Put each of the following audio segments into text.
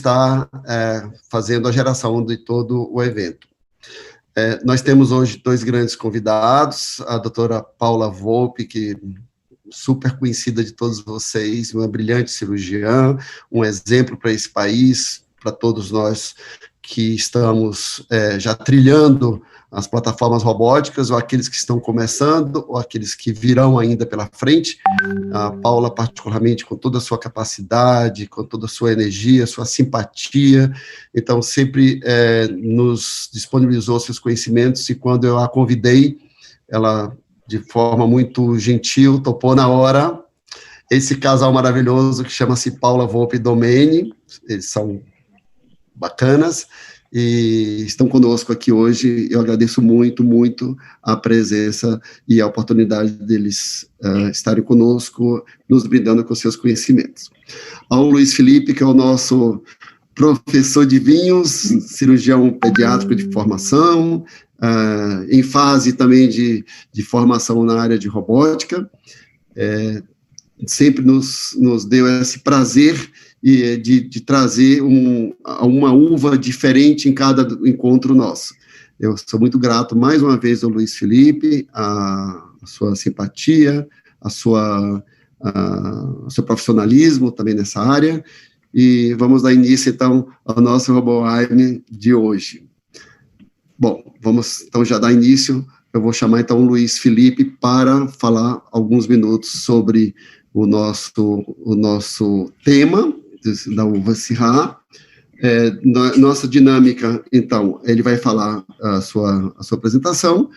está fazendo a geração de todo o evento. Nós temos hoje dois grandes convidados, a doutora Paula Volpi, que super conhecida de todos vocês, uma brilhante cirurgiã, um exemplo para esse país, para todos nós que estamos já trilhando as plataformas robóticas, ou aqueles que estão começando, ou aqueles que virão ainda pela frente. A Paula, particularmente, com toda a sua capacidade, com toda a sua energia, sua simpatia, então sempre nos disponibilizou seus conhecimentos, e quando eu a convidei, ela, de forma muito gentil, topou na hora. Esse casal maravilhoso que chama-se Paula Volpi e Domene, eles são bacanas, e estão conosco aqui hoje. Eu agradeço muito, muito a presença e a oportunidade deles estarem conosco, nos brindando com seus conhecimentos. Ao Luiz Felipe, que é o nosso professor de vinhos, cirurgião pediátrico de formação, em fase também de formação na área de robótica, sempre nos deu esse prazer de trazer uma uva diferente em cada encontro nosso. Eu sou muito grato, mais uma vez, ao Luiz Felipe, a sua simpatia, seu profissionalismo também nessa área, e vamos dar início, então, ao nosso RoboWine de hoje. Bom, vamos, então, já dar início. Eu vou chamar, então, o Luiz Felipe para falar alguns minutos sobre o nosso tema da uva Syrah. Nossa dinâmica, então, ele vai falar a sua apresentação,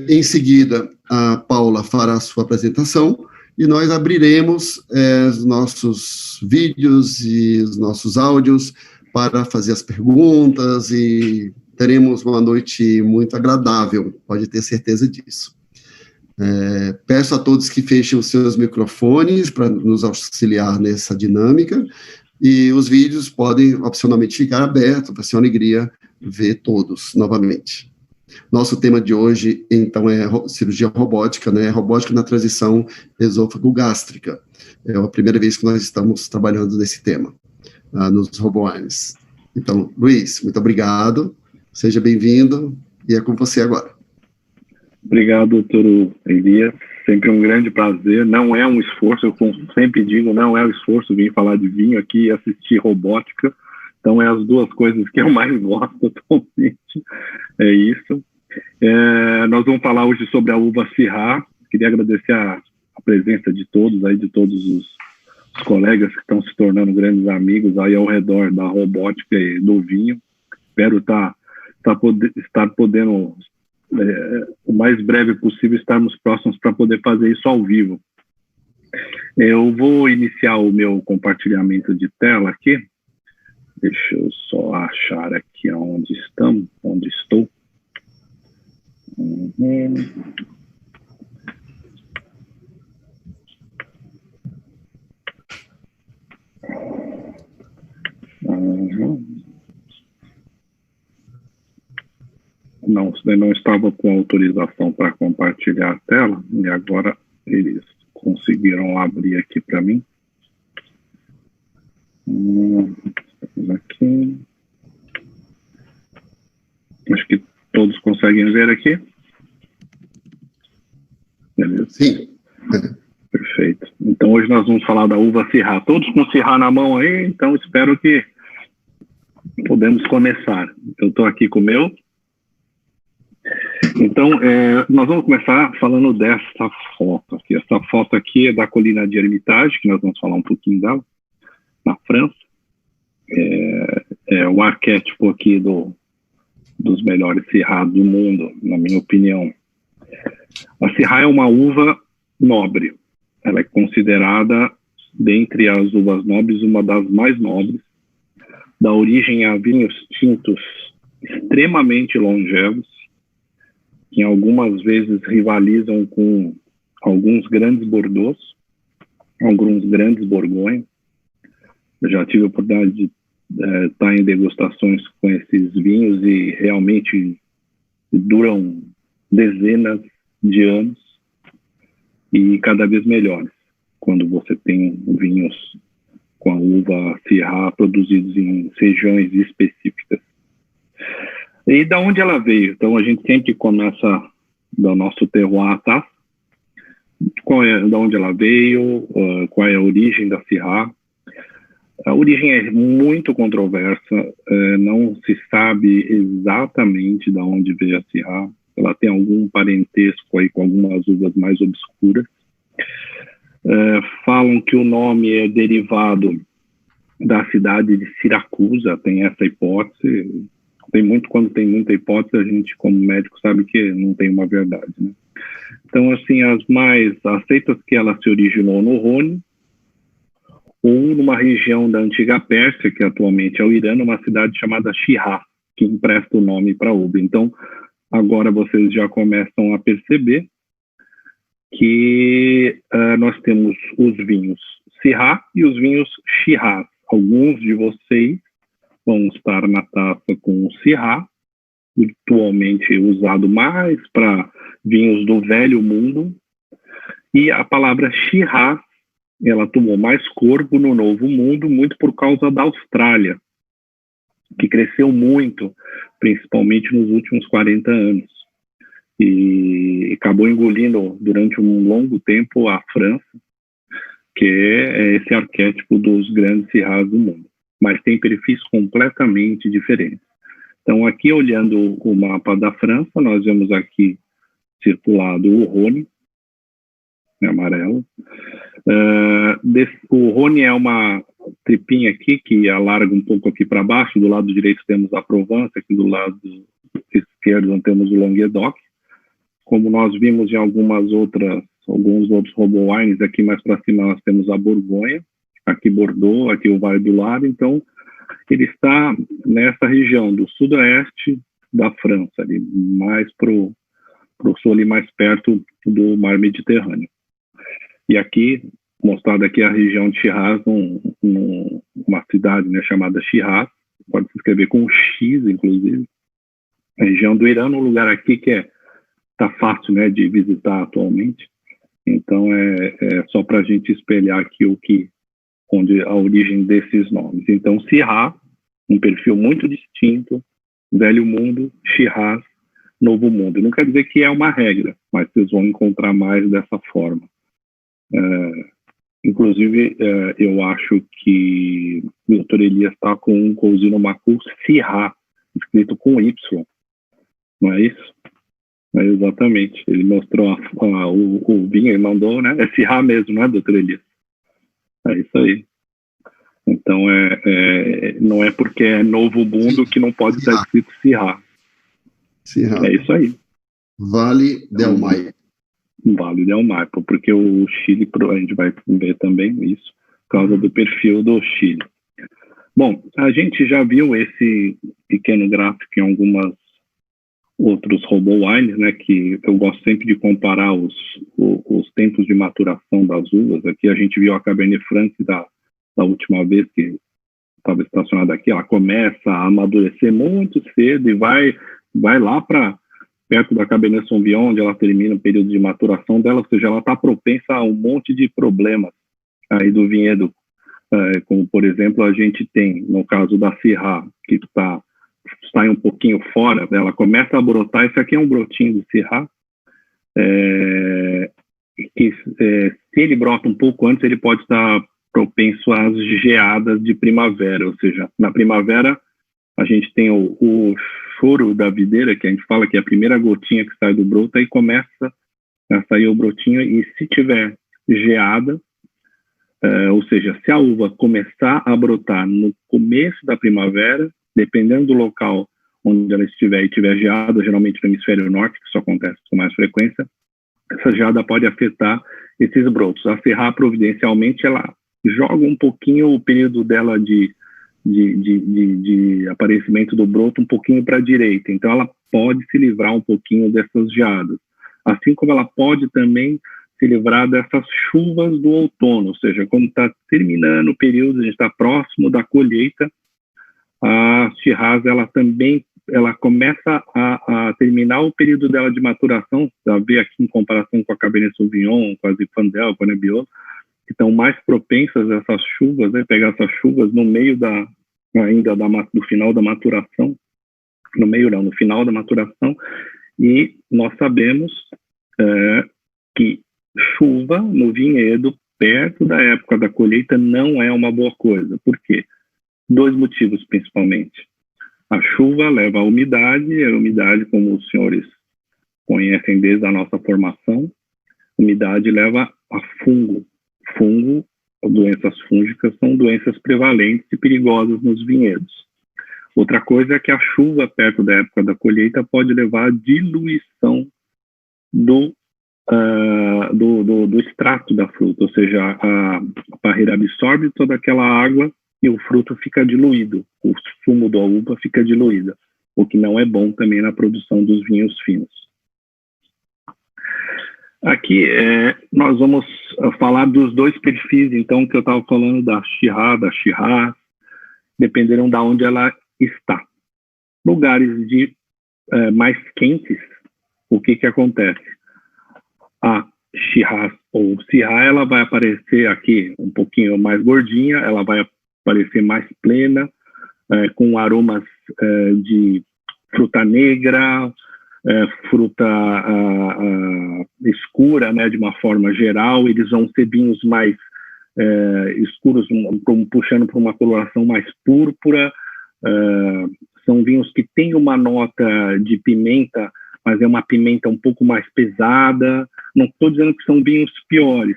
em seguida a Paula fará a sua apresentação, e nós abriremos os nossos vídeos e os nossos áudios para fazer as perguntas, e teremos uma noite muito agradável, pode ter certeza disso. Peço a todos que fechem os seus microfones para nos auxiliar nessa dinâmica, e os vídeos podem opcionalmente ficar abertos, para ser uma alegria ver todos novamente. Nosso tema de hoje, então, é cirurgia robótica, né? Robótica na transição esôfago-gástrica. É a primeira vez que nós estamos trabalhando nesse tema, nos RoboWines. Então, Luiz, muito obrigado, seja bem-vindo, e é com você agora. Obrigado, doutor Elias. Sempre um grande prazer. Não é um esforço, eu sempre digo, não é um esforço vir falar de vinho aqui e assistir robótica. Então, é as duas coisas que eu mais gosto atualmente. É isso. Nós vamos falar hoje sobre a uva Syrah. Queria agradecer a presença de todos, aí, de todos os colegas que estão se tornando grandes amigos aí ao redor da robótica e do vinho. Espero estar podendo, o mais breve possível, estarmos próximos para poder fazer isso ao vivo. Eu vou iniciar o meu compartilhamento de tela aqui. Deixa eu só achar aqui onde estou. Não estava com autorização para compartilhar a tela, e agora eles conseguiram abrir aqui para mim. Aqui. Acho que todos conseguem ver aqui. Beleza? Sim. Perfeito. Então, hoje nós vamos falar da uva Syrah. Todos com Syrah na mão aí, então espero que podemos começar. Eu estou aqui com o meu. Então, nós vamos começar falando dessa foto aqui. Essa foto aqui é da colina de Hermitage, que nós vamos falar um pouquinho dela, na França. É o arquétipo aqui dos melhores Syrah do mundo, na minha opinião. A Syrah é uma uva nobre. Ela é considerada, dentre as uvas nobres, uma das mais nobres. Dá origem a vinhos tintos extremamente longevos, que algumas vezes rivalizam com alguns grandes Bordeaux, alguns grandes Borgonha. Eu já tive a oportunidade de estar em degustações com esses vinhos e realmente duram dezenas de anos e cada vez melhores, quando você tem vinhos com a uva Syrah, produzidos em regiões específicas. E da onde ela veio? Então, a gente sempre começa do nosso terroir, tá? Da onde ela veio, qual é a origem da Syrah. A origem é muito controversa, não se sabe exatamente de onde veio a Syrah. Ela tem algum parentesco aí com algumas uvas mais obscuras. Falam que o nome é derivado da cidade de Siracusa, tem essa hipótese. Quando tem muita hipótese, a gente, como médico, sabe que não tem uma verdade, né? Então, assim, as mais aceitas que ela se originou no Rhône, ou numa região da antiga Pérsia, que atualmente é o Irã, numa cidade chamada Shiraz, que empresta o nome para a uva. Então, agora vocês já começam a perceber que nós temos os vinhos Syrah e os vinhos Shiraz. Alguns de vocês vão estar na taça com o Syrah, atualmente usado mais para vinhos do Velho Mundo, e a palavra Shiraz, ela tomou mais corpo no Novo Mundo, muito por causa da Austrália, que cresceu muito, principalmente nos últimos 40 anos, e acabou engolindo durante um longo tempo a França, que é esse arquétipo dos grandes Syrahs do mundo, mas tem perfis completamente diferentes. Então, aqui olhando o mapa da França, nós vemos aqui circulado o Rhône, amarelo. O Rhône é uma tripinha aqui que alarga um pouco aqui para baixo. Do lado direito temos a Provence, aqui do lado esquerdo temos o Languedoc. Como nós vimos em alguns outros Robo Wines, aqui mais para cima nós temos a Borgonha, aqui Bordeaux, aqui o Vale do Lar. Então, ele está nessa região do sudoeste da França, ali mais para o sul, ali mais perto do Mar Mediterrâneo. E aqui, mostrado aqui a região de Shiraz, uma cidade, né, chamada Shiraz, pode se escrever com X, inclusive. A região do Irã, um lugar aqui que está fácil, né, de visitar atualmente. Então, é só para a gente espelhar aqui onde a origem desses nomes. Então, Syrah, um perfil muito distinto, Velho Mundo, Shiraz, Novo Mundo. Não quer dizer que é uma regra, mas vocês vão encontrar mais dessa forma. Inclusive, eu acho que o Dr. Elias está com um Cousino Macul Syrah, escrito com Y, não é isso? É exatamente. Ele mostrou o vinho, ele mandou, né? É Syrah mesmo, né, Dr. Elias? É isso aí. Então, não é porque é Novo Mundo que não pode estar escrito Syrah. É isso aí. Vale del Maipo. Vale del Maipo, porque o Chile, a gente vai ver também isso, por causa do perfil do Chile. Bom, a gente já viu esse pequeno gráfico em algumas outros Robo Wines, né, que eu gosto sempre de comparar os tempos de maturação das uvas. Aqui a gente viu a Cabernet Franc da última vez que estava estacionada aqui, ela começa a amadurecer muito cedo e vai lá para perto da Cabernet Sauvignon, onde ela termina o período de maturação dela, ou seja, ela está propensa a um monte de problemas aí do vinhedo, como, por exemplo, a gente tem, no caso da Syrah, que sai um pouquinho fora, ela começa a brotar, esse aqui é um brotinho de Syrah, se ele brota um pouco antes, ele pode estar propenso às geadas de primavera, ou seja, na primavera a gente tem o choro da videira, que a gente fala que é a primeira gotinha que sai do broto, aí começa a sair o brotinho, e se tiver geada, ou seja, se a uva começar a brotar no começo da primavera, dependendo do local onde ela estiver e tiver geada, geralmente no hemisfério norte, que isso acontece com mais frequência, essa geada pode afetar esses brotos. A Syrah, providencialmente, ela joga um pouquinho o período dela de aparecimento do broto um pouquinho para a direita, então ela pode se livrar um pouquinho dessas geadas, assim como ela pode também se livrar dessas chuvas do outono, ou seja, quando está terminando o período, a gente está próximo da colheita, a Shiraz, ela começa a terminar o período dela de maturação, já vê aqui em comparação com a Cabernet Sauvignon, com a Zinfandel, com a Nebbiolo, que estão mais propensas a essas chuvas, né, pegar essas chuvas no meio do final da maturação, no final da maturação, e nós sabemos que chuva no vinhedo perto da época da colheita não é uma boa coisa. Por quê? 2 motivos, principalmente. A chuva leva a umidade, como os senhores conhecem desde a nossa formação, umidade leva a fungo. Doenças fúngicas são doenças prevalentes e perigosas nos vinhedos. Outra coisa é que a chuva perto da época da colheita pode levar à diluição do extrato da fruta, ou seja, a parreira absorve toda aquela água e o fruto fica diluído, o sumo da uva fica diluído, o que não é bom também na produção dos vinhos finos. Aqui nós vamos falar dos 2 perfis, então, que eu estava falando da Shiraz, dependeram de onde ela está. Lugares mais quentes, o que acontece? A Shiraz ou Syrah, ela vai aparecer aqui um pouquinho mais gordinha, ela vai aparecer mais plena, com aromas de fruta negra, fruta escura, né, de uma forma geral. Eles vão ser vinhos mais escuros, puxando para uma coloração mais púrpura. São vinhos que têm uma nota de pimenta, mas é uma pimenta um pouco mais pesada. Não estou dizendo que são vinhos piores,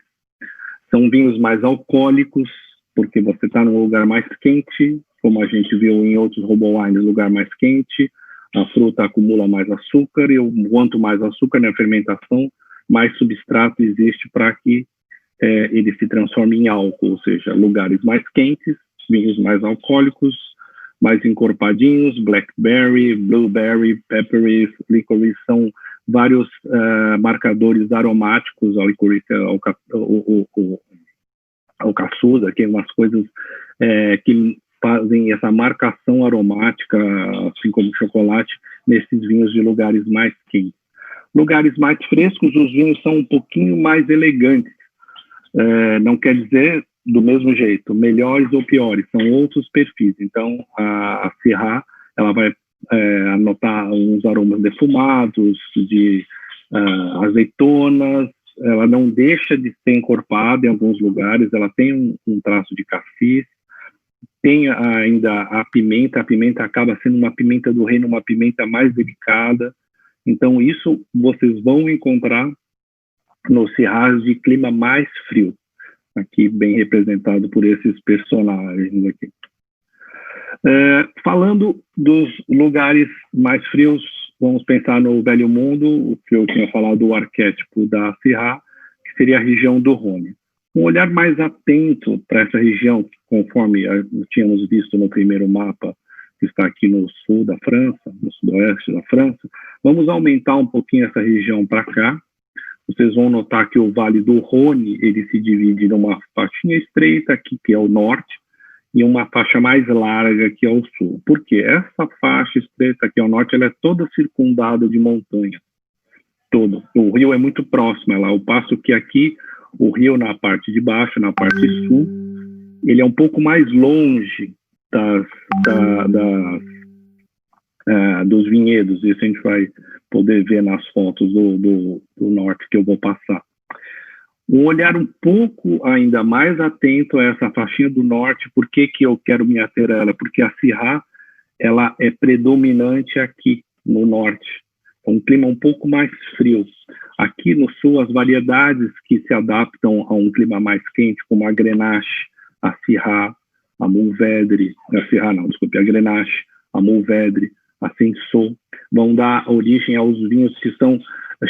são vinhos mais alcoólicos, porque você está num lugar mais quente, como a gente viu em outros Robo Wines, lugar mais quente, a fruta acumula mais açúcar, e quanto mais açúcar na fermentação, mais substrato existe para que ele se transforme em álcool, ou seja, lugares mais quentes, vinhos mais alcoólicos, mais encorpadinhos, blackberry, blueberry, peppery, licorice, são vários marcadores aromáticos. A licorice, o caçuda, que é umas coisas que fazem essa marcação aromática, assim como o chocolate, nesses vinhos de lugares mais quentes. Lugares mais frescos, os vinhos são um pouquinho mais elegantes. Não quer dizer do mesmo jeito, melhores ou piores, são outros perfis. Então, a Syrah, ela vai anotar uns aromas defumados, de azeitonas, ela não deixa de ser encorpada em alguns lugares, ela tem um traço de cassis, tem ainda a pimenta acaba sendo uma pimenta do reino, uma pimenta mais delicada. Então, isso vocês vão encontrar nos Syrahs de clima mais frio, aqui bem representado por esses personagens aqui. Falando dos lugares mais frios, vamos pensar no Velho Mundo, o que eu tinha falado, o arquétipo da Syrah, que seria a região do Rhône. Um olhar mais atento para essa região, conforme tínhamos visto no primeiro mapa, que está aqui no sul da França, no sudoeste da França, vamos aumentar um pouquinho essa região para cá. Vocês vão notar que o Vale do Rhône, ele se divide numa faixinha estreita aqui, que é o norte, e uma faixa mais larga que é o sul. Por quê? Essa faixa estreita aqui ao norte, ela é toda circundada de montanhas. Todo. O rio é muito próximo a ela, ao passo que aqui, o rio na parte de baixo, na parte sul, ele é um pouco mais longe dos vinhedos. Isso a gente vai poder ver nas fotos do norte que eu vou passar. Um olhar um pouco ainda mais atento a essa faixinha do norte. Por que eu quero me ater a ela? Porque a Syrah, ela é predominante aqui no norte. É um clima um pouco mais frio. Aqui no sul, as variedades que se adaptam a um clima mais quente, como a Grenache, a Syrah, a Mourvèdre, a Grenache, a Mourvèdre, a Cinsault, vão dar origem aos vinhos que são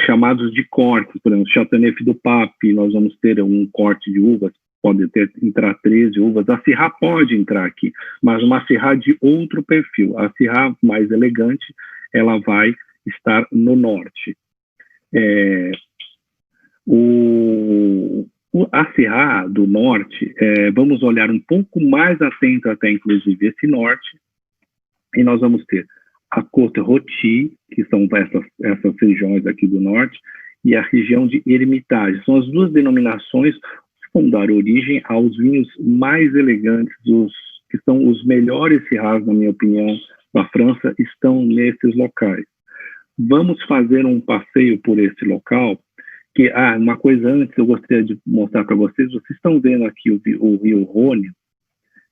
chamados de cortes. Por exemplo, Chateauneuf du Pape, nós vamos ter um corte de uvas, pode entrar 13 uvas. A Syrah pode entrar aqui, mas uma Syrah de outro perfil. A Syrah mais elegante, ela vai estar no norte. A Syrah do norte, vamos olhar um pouco mais atento até, inclusive, esse norte, e nós vamos ter a Côte-Rôtie, que são essas regiões aqui do norte, e a região de Hermitage. São as duas denominações vão dar origem aos vinhos mais elegantes, que são os melhores Syrahs, na minha opinião, da França, estão nesses locais. Vamos fazer um passeio por esse local, uma coisa antes eu gostaria de mostrar para vocês. Vocês estão vendo aqui o rio Rhône,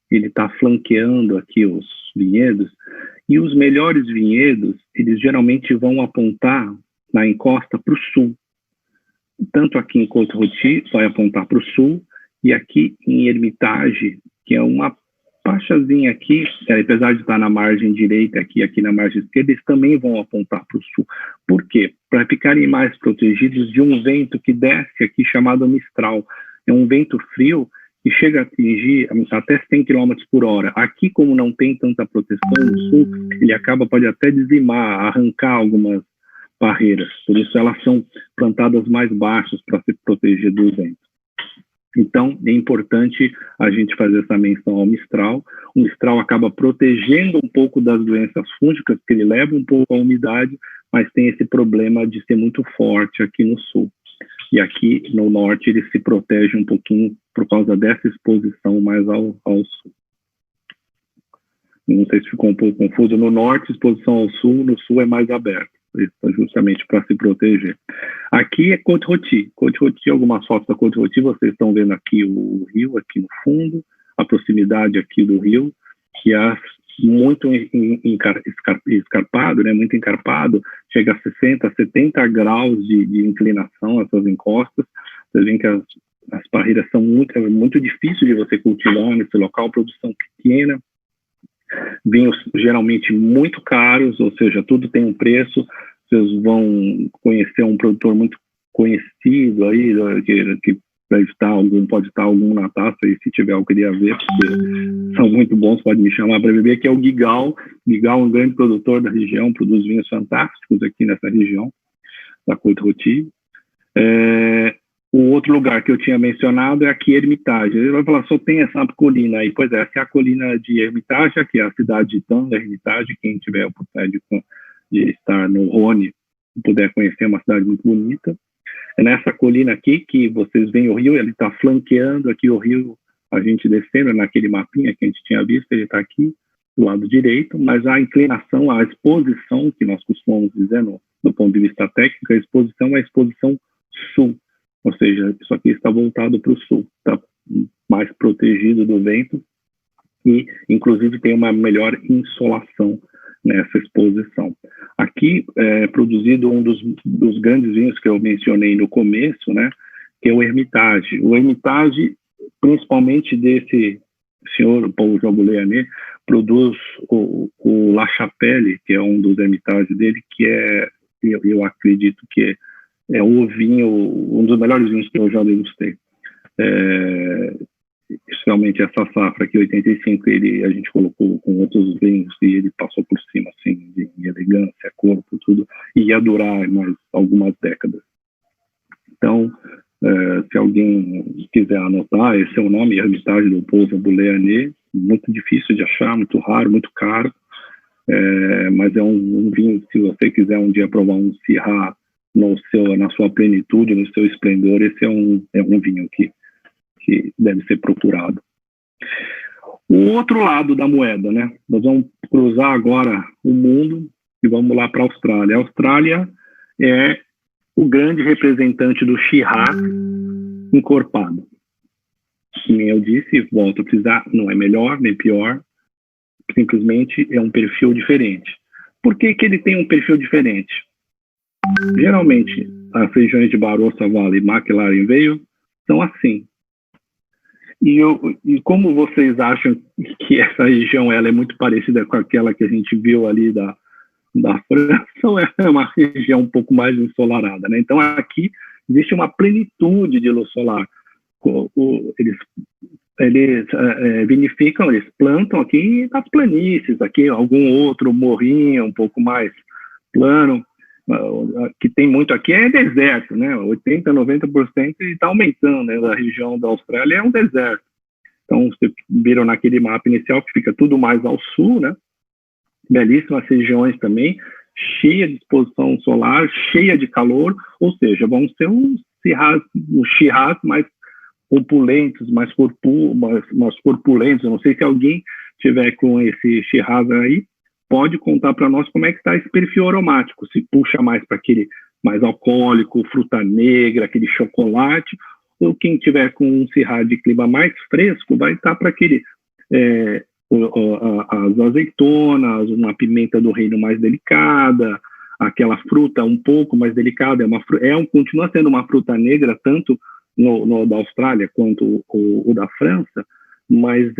ele está flanqueando aqui os vinhedos, e os melhores vinhedos, eles geralmente vão apontar na encosta para o sul. Tanto aqui em Côte-Rôtie, vai apontar para o sul, e aqui em Hermitage, que é uma faixazinha aqui, apesar de estar na margem direita aqui na margem esquerda, eles também vão apontar para o sul. Por quê? Para ficarem mais protegidos de um vento que desce aqui, chamado Mistral. É um vento frio que chega a atingir até 100 km por hora. Aqui, como não tem tanta proteção no sul, ele pode até dizimar, arrancar algumas barreiras. Por isso elas são plantadas mais baixas para se proteger do vento. Então, é importante a gente fazer essa menção ao Mistral. O Mistral acaba protegendo um pouco das doenças fúngicas, porque ele leva um pouco a umidade, mas tem esse problema de ser muito forte aqui no sul. E aqui no norte ele se protege um pouquinho por causa dessa exposição mais ao sul. Não sei se ficou um pouco confuso. No norte, exposição ao sul, no sul é mais aberto. Justamente para se proteger. Aqui é Côte-Rôtie. Côte-Rôtie, algumas fotos da Côte-Rôtie, vocês estão vendo aqui o rio, aqui no fundo, a proximidade aqui do rio, que é muito escarpado, né, muito encarpado, chega a 60, 70 graus de inclinação essas encostas. Vocês veem que as barreiras são muito difíceis de você cultivar nesse local, produção pequena, vinhos geralmente muito caros, ou seja, tudo tem um preço. Vocês vão conhecer um produtor muito conhecido aí, que pode estar algum na taça, e se tiver eu queria ver, porque são muito bons, pode me chamar para beber, que é o Guigal. Guigal é um grande produtor da região, produz vinhos fantásticos aqui nessa região, da Côte-Rôtie. O outro lugar que eu tinha mencionado é aqui, Hermitage. Ele vai falar, só tem essa colina aí. Pois é, essa é a colina de Hermitage, aqui é a cidade de Thann, Hermitage. Quem tiver a oportunidade de estar no Rhône, puder conhecer, é uma cidade muito bonita. É nessa colina aqui que vocês veem o rio, ele está flanqueando aqui o rio, a gente descendo naquele mapinha que a gente tinha visto, ele está aqui do lado direito, mas a inclinação, a exposição, que nós costumamos dizer do ponto de vista técnico, a exposição é a exposição sul. Ou seja, isso aqui está voltado para o sul, está mais protegido do vento e, inclusive, tem uma melhor insolação nessa exposição. Aqui é produzido um dos grandes vinhos que eu mencionei no começo, né, que é o Hermitage. O Hermitage, principalmente desse senhor Paul Jaboulet-Annet, produz o La Chapelle, que é um dos Hermitage dele, que eu acredito que é o vinho, um dos melhores vinhos que eu já degustei. Especialmente essa safra aqui, 85, a gente colocou com outros vinhos e ele passou por cima, assim, de elegância, corpo, tudo, e ia durar mais algumas décadas. Então, se alguém quiser anotar, esse é o nome, Hermitage do Paul Jaboulet-Annet, muito difícil de achar, muito raro, muito caro, mas é um vinho, se você quiser um dia provar um Syrah na sua plenitude, no seu esplendor, esse é um vinho que deve ser procurado. O outro lado da moeda, né? Nós vamos cruzar agora o mundo e vamos lá para a Austrália. A Austrália é o grande representante do Shiraz encorpado. Como eu disse, volto a precisar, não é melhor nem pior, simplesmente é um perfil diferente. Por que ele tem um perfil diferente? Geralmente, as regiões de Barossa Valley e McLaren Vale são assim. E como vocês acham que essa região ela é muito parecida com aquela que a gente viu ali da França, ou é uma região um pouco mais ensolarada, né? Então, aqui existe uma plenitude de luz solar. Eles vinificam, eles plantam aqui nas planícies, aqui algum outro morrinho um pouco mais plano, que tem muito aqui é deserto, né? 80%, 90% está aumentando, né? A região da Austrália é um deserto. Então, vocês viram naquele mapa inicial que fica tudo mais ao sul, né? Belíssimas regiões também, cheia de exposição solar, cheia de calor, ou seja, vão ser um Shiraz mais opulentos, mais corpulentos. Eu não sei se alguém tiver com esse Shiraz aí, pode contar para nós como é que está esse perfil aromático, se puxa mais para aquele mais alcoólico, fruta negra, aquele chocolate, ou quem tiver com um Shiraz de clima mais fresco, vai estar para aquele as azeitonas, uma pimenta do reino mais delicada, aquela fruta um pouco mais delicada, continua sendo uma fruta negra, tanto no da Austrália quanto o da França, mas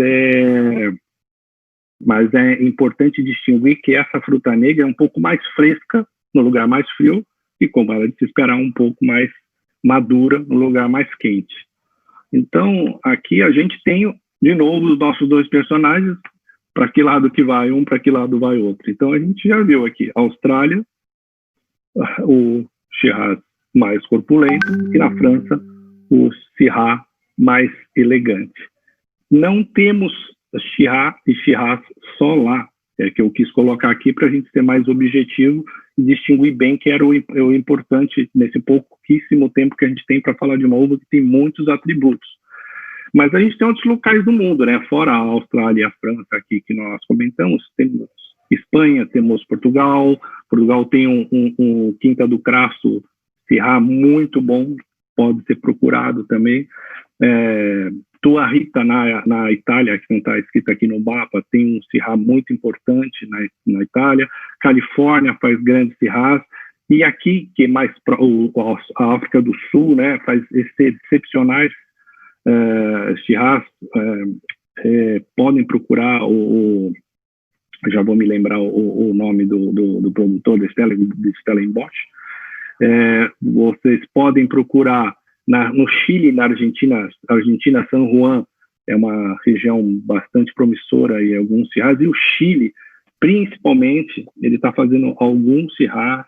é importante distinguir que essa fruta negra é um pouco mais fresca no lugar mais frio e, como era de se esperar, um pouco mais madura no lugar mais quente. Então, aqui a gente tem, de novo, os nossos dois personagens, para que lado que vai um, para que lado vai outro. Então, a gente já viu aqui, Austrália, o Shiraz mais corpulento, e na França, o Syrah mais elegante. Não temos Shiraz e Shiraz só lá, que eu quis colocar aqui para a gente ser mais objetivo e distinguir bem que era o importante nesse pouquíssimo tempo que a gente tem para falar de uma uva que tem muitos atributos. Mas a gente tem outros locais do mundo, né? Fora a Austrália e a França aqui que nós comentamos, temos Espanha, temos Portugal. Portugal tem um Quinta do Crasso Syrah muito bom, pode ser procurado também. Tua Rita, na Itália, que não está escrito aqui no mapa, tem um Syrah muito importante na Itália. Califórnia faz grandes Syrahs. E aqui, que é mais a África do Sul, né, faz excepcionais Syrahs. Podem procurar já vou me lembrar o nome do produtor, de Stellenbosch. Vocês podem procurar no Chile, na Argentina, San Juan é uma região bastante promissora e alguns Syrahs, e o Chile, principalmente, ele está fazendo alguns Syrahs,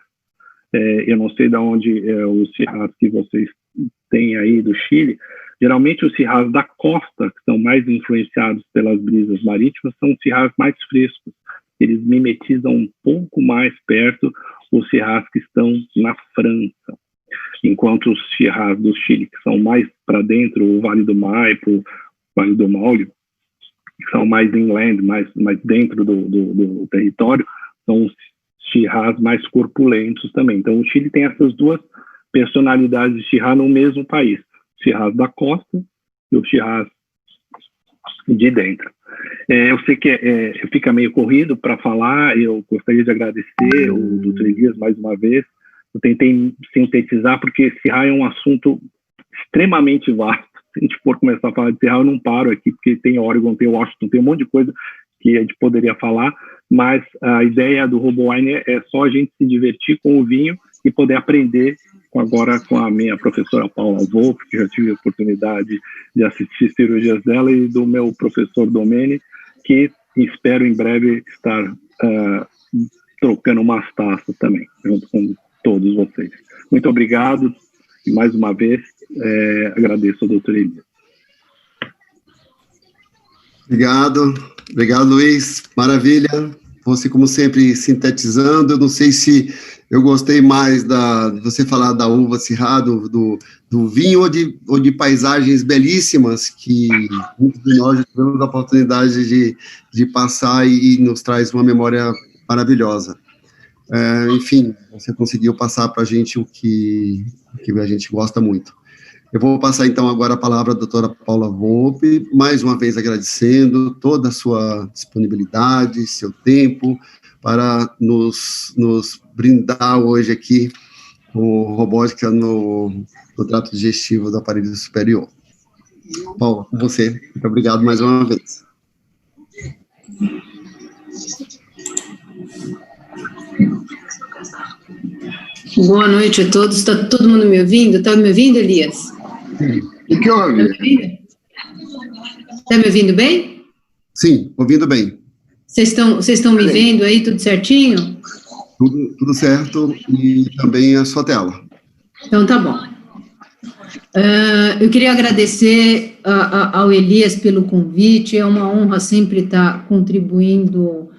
eu não sei de onde é os Syrahs que vocês têm aí do Chile, geralmente os Syrahs da costa, que são mais influenciados pelas brisas marítimas, são os Syrahs mais frescos, eles mimetizam um pouco mais perto os Syrahs que estão na França. Enquanto os Syrahs do Chile, que são mais para dentro, o Vale do Maipo, o Vale do Maule, que são mais inland, mais dentro do território, são os Syrahs mais corpulentos também. Então, o Chile tem essas duas personalidades de Syrah no mesmo país. O Syrah da costa e o Syrah de dentro. Eu sei que fica meio corrido para falar, eu gostaria de agradecer o Dr. Elias mais uma vez. Eu tentei sintetizar, porque Syrah é um assunto extremamente vasto. Se a gente for começar a falar de Syrah, eu não paro aqui, porque tem Oregon, tem Washington, tem um monte de coisa que a gente poderia falar, mas a ideia do RoboWine é só a gente se divertir com o vinho e poder aprender agora com a minha professora Paula Wolff, que já tive a oportunidade de assistir cirurgias dela, e do meu professor Domene, que espero em breve estar trocando umas taças também, junto com todos vocês. Muito obrigado, e mais uma vez agradeço ao Dr. Elias. Obrigado, Luiz, maravilha, você como sempre sintetizando. Eu não sei se eu gostei mais de você falar da uva Syrah, do vinho, ou de paisagens belíssimas que muitos de nós já tivemos a oportunidade de passar e nos traz uma memória maravilhosa. Enfim, você conseguiu passar para a gente o que a gente gosta muito. Eu vou passar, então, agora a palavra à doutora Paula Wolff, mais uma vez agradecendo toda a sua disponibilidade, seu tempo, para nos brindar hoje aqui com robótica no trato digestivo do aparelho superior. Paula, com você. Muito obrigado mais uma vez. Boa noite a todos. Está todo mundo me ouvindo? Está me ouvindo, Elias? Sim. O que ouve? Está me ouvindo bem? Sim, ouvindo bem. Vocês estão me vendo aí, tudo certinho? Tudo certo, e também a sua tela. Então, tá bom. Eu queria agradecer ao Elias pelo convite, é uma honra sempre estar contribuindo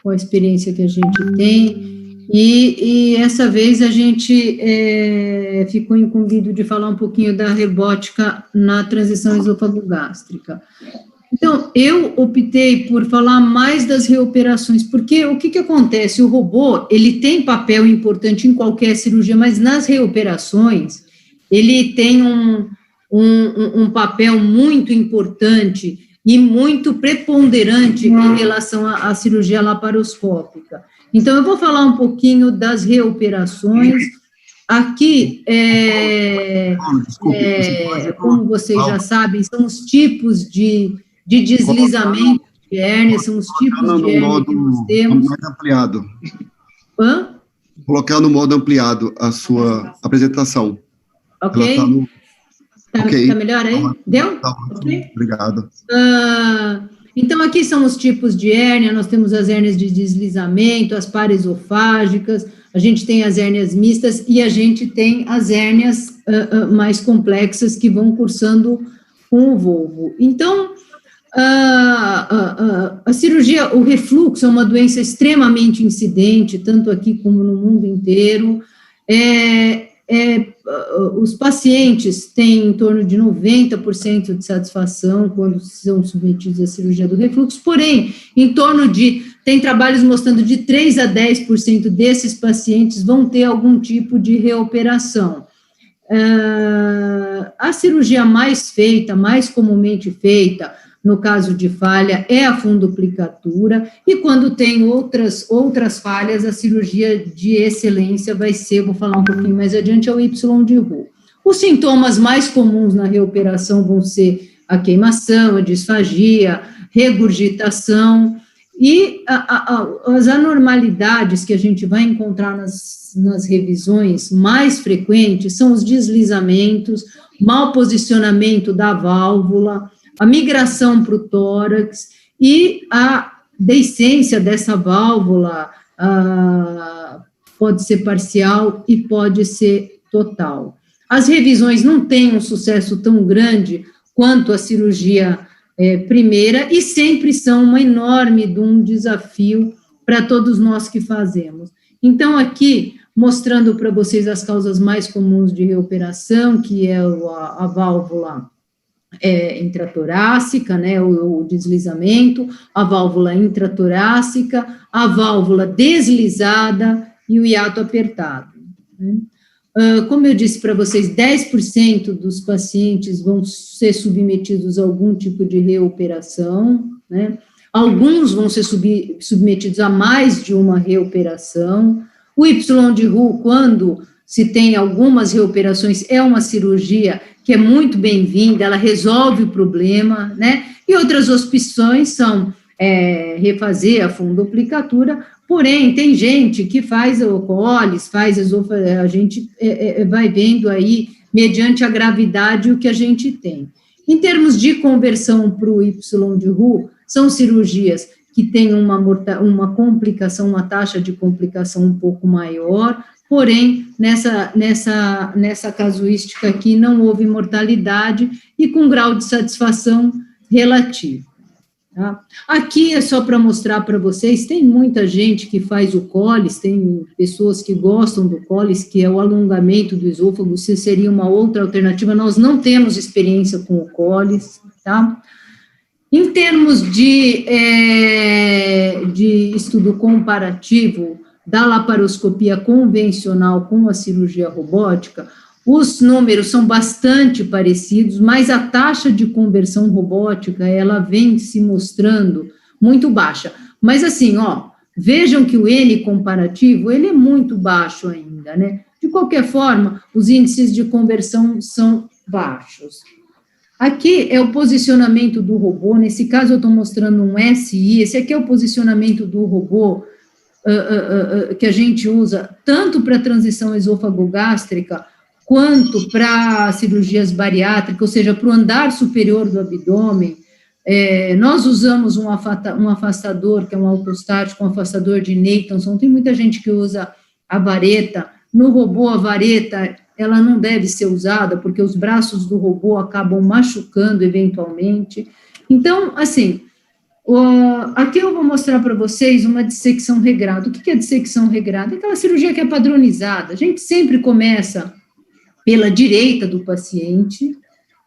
com a experiência que a gente tem. E essa vez a gente ficou incumbido de falar um pouquinho da robótica na transição esôfago-gástrica. Então, eu optei por falar mais das reoperações, porque o que acontece? O robô, ele tem papel importante em qualquer cirurgia, mas nas reoperações, ele tem um papel muito importante e muito preponderante em relação à cirurgia laparoscópica. Então, eu vou falar um pouquinho das reoperações. Aqui, como vocês já sabem, são os tipos de deslizamento de hérnia, são os tipos de hérnia que nós temos. Mais ampliado. Hã? Colocar no modo ampliado a sua apresentação. Ok. Tá melhor aí? Deu? Tá, okay. Obrigado. Então, aqui são os tipos de hérnia, nós temos as hérnias de deslizamento, as paraesofágicas, a gente tem as hérnias mistas e a gente tem as hérnias mais complexas que vão cursando com o volvo. Então, a cirurgia, o refluxo é uma doença extremamente incidente, tanto aqui como no mundo inteiro. Os pacientes têm em torno de 90% de satisfação quando são submetidos à cirurgia do refluxo, porém, tem trabalhos mostrando de 3 a 10% desses pacientes vão ter algum tipo de reoperação. A cirurgia mais comumente feita, no caso de falha, é a fundoplicatura, e quando tem outras falhas, a cirurgia de excelência vai ser, vou falar um pouquinho mais adiante, é o Y de Roux. Os sintomas mais comuns na reoperação vão ser a queimação, a disfagia, regurgitação, e as anormalidades que a gente vai encontrar nas revisões mais frequentes são os deslizamentos, mau posicionamento da válvula, a migração para o tórax e a deiscência dessa válvula pode ser parcial e pode ser total. As revisões não têm um sucesso tão grande quanto a cirurgia primeira e sempre são um desafio para todos nós que fazemos. Então, aqui, mostrando para vocês as causas mais comuns de reoperação, que é a válvula intratorácica, né, o deslizamento, a válvula intratorácica, a válvula deslizada e o hiato apertado. Né? Como eu disse para vocês, 10% dos pacientes vão ser submetidos a algum tipo de reoperação, né? Alguns vão ser submetidos a mais de uma reoperação. O Y de Roux, quando se tem algumas reoperações, é uma cirurgia que é muito bem-vinda, ela resolve o problema, né? E outras opções são refazer a fundoplicatura, porém, tem gente que faz o cólis, a gente vai vendo aí, mediante a gravidade, o que a gente tem. Em termos de conversão para o Y de Roux, são cirurgias que têm uma complicação, uma taxa de complicação um pouco maior, porém, nessa casuística aqui, não houve mortalidade e com grau de satisfação relativo. Tá? Aqui é só para mostrar para vocês, tem muita gente que faz o cólis, tem pessoas que gostam do cólis, que é o alongamento do esôfago, se seria uma outra alternativa, nós não temos experiência com o cólis, tá? Em termos de estudo comparativo da laparoscopia convencional com a cirurgia robótica, os números são bastante parecidos, mas a taxa de conversão robótica, ela vem se mostrando muito baixa. Mas assim, vejam que o N comparativo, ele é muito baixo ainda, né? De qualquer forma, os índices de conversão são baixos. Aqui é o posicionamento do robô, nesse caso eu estou mostrando um SI, esse aqui é o posicionamento do robô que a gente usa tanto para transição esôfago-gástrica, quanto para cirurgias bariátricas, ou seja, para o andar superior do abdômen. Nós usamos um afastador, que é um autostático, um afastador de Nathanson, tem muita gente que usa a vareta. No robô, a vareta, ela não deve ser usada, porque os braços do robô acabam machucando eventualmente. Então, assim, Aqui eu vou mostrar para vocês uma dissecção regrada. O que é dissecção regrada? É aquela cirurgia que é padronizada. A gente sempre começa pela direita do paciente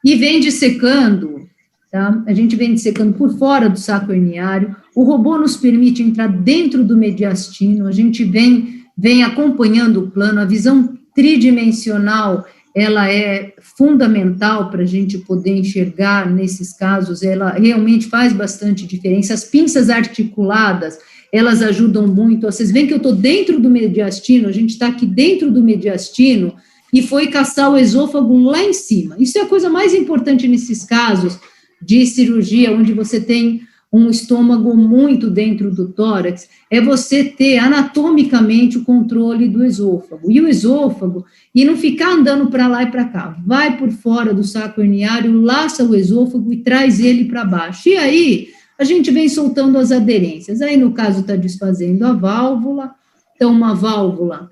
e vem dissecando, tá? A gente vem dissecando por fora do saco herniário. O robô nos permite entrar dentro do mediastino. A gente vem acompanhando o plano. A visão tridimensional, ela é fundamental para a gente poder enxergar nesses casos, ela realmente faz bastante diferença. As pinças articuladas, elas ajudam muito. Vocês veem que eu estou dentro do mediastino, a gente está aqui dentro do mediastino e foi caçar o esôfago lá em cima. Isso é a coisa mais importante nesses casos de cirurgia, onde você tem um estômago muito dentro do tórax, é você ter anatomicamente o controle do esôfago. E o esôfago, e não ficar andando para lá e para cá, vai por fora do saco herniário, laça o esôfago e traz ele para baixo. E aí, a gente vem soltando as aderências. Aí, no caso, está desfazendo a válvula, então, uma válvula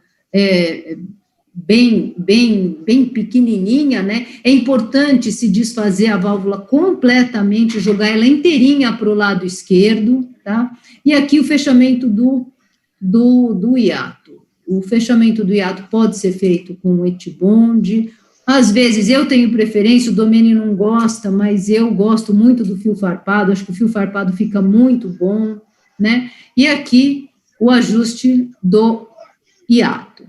bem pequenininha, né? É importante se desfazer a válvula completamente, jogar ela inteirinha para o lado esquerdo, tá? E aqui o fechamento do hiato. O fechamento do hiato pode ser feito com etibond. Às vezes eu tenho preferência, o Domênio não gosta, mas eu gosto muito do fio farpado, acho que o fio farpado fica muito bom, né? E aqui o ajuste do hiato.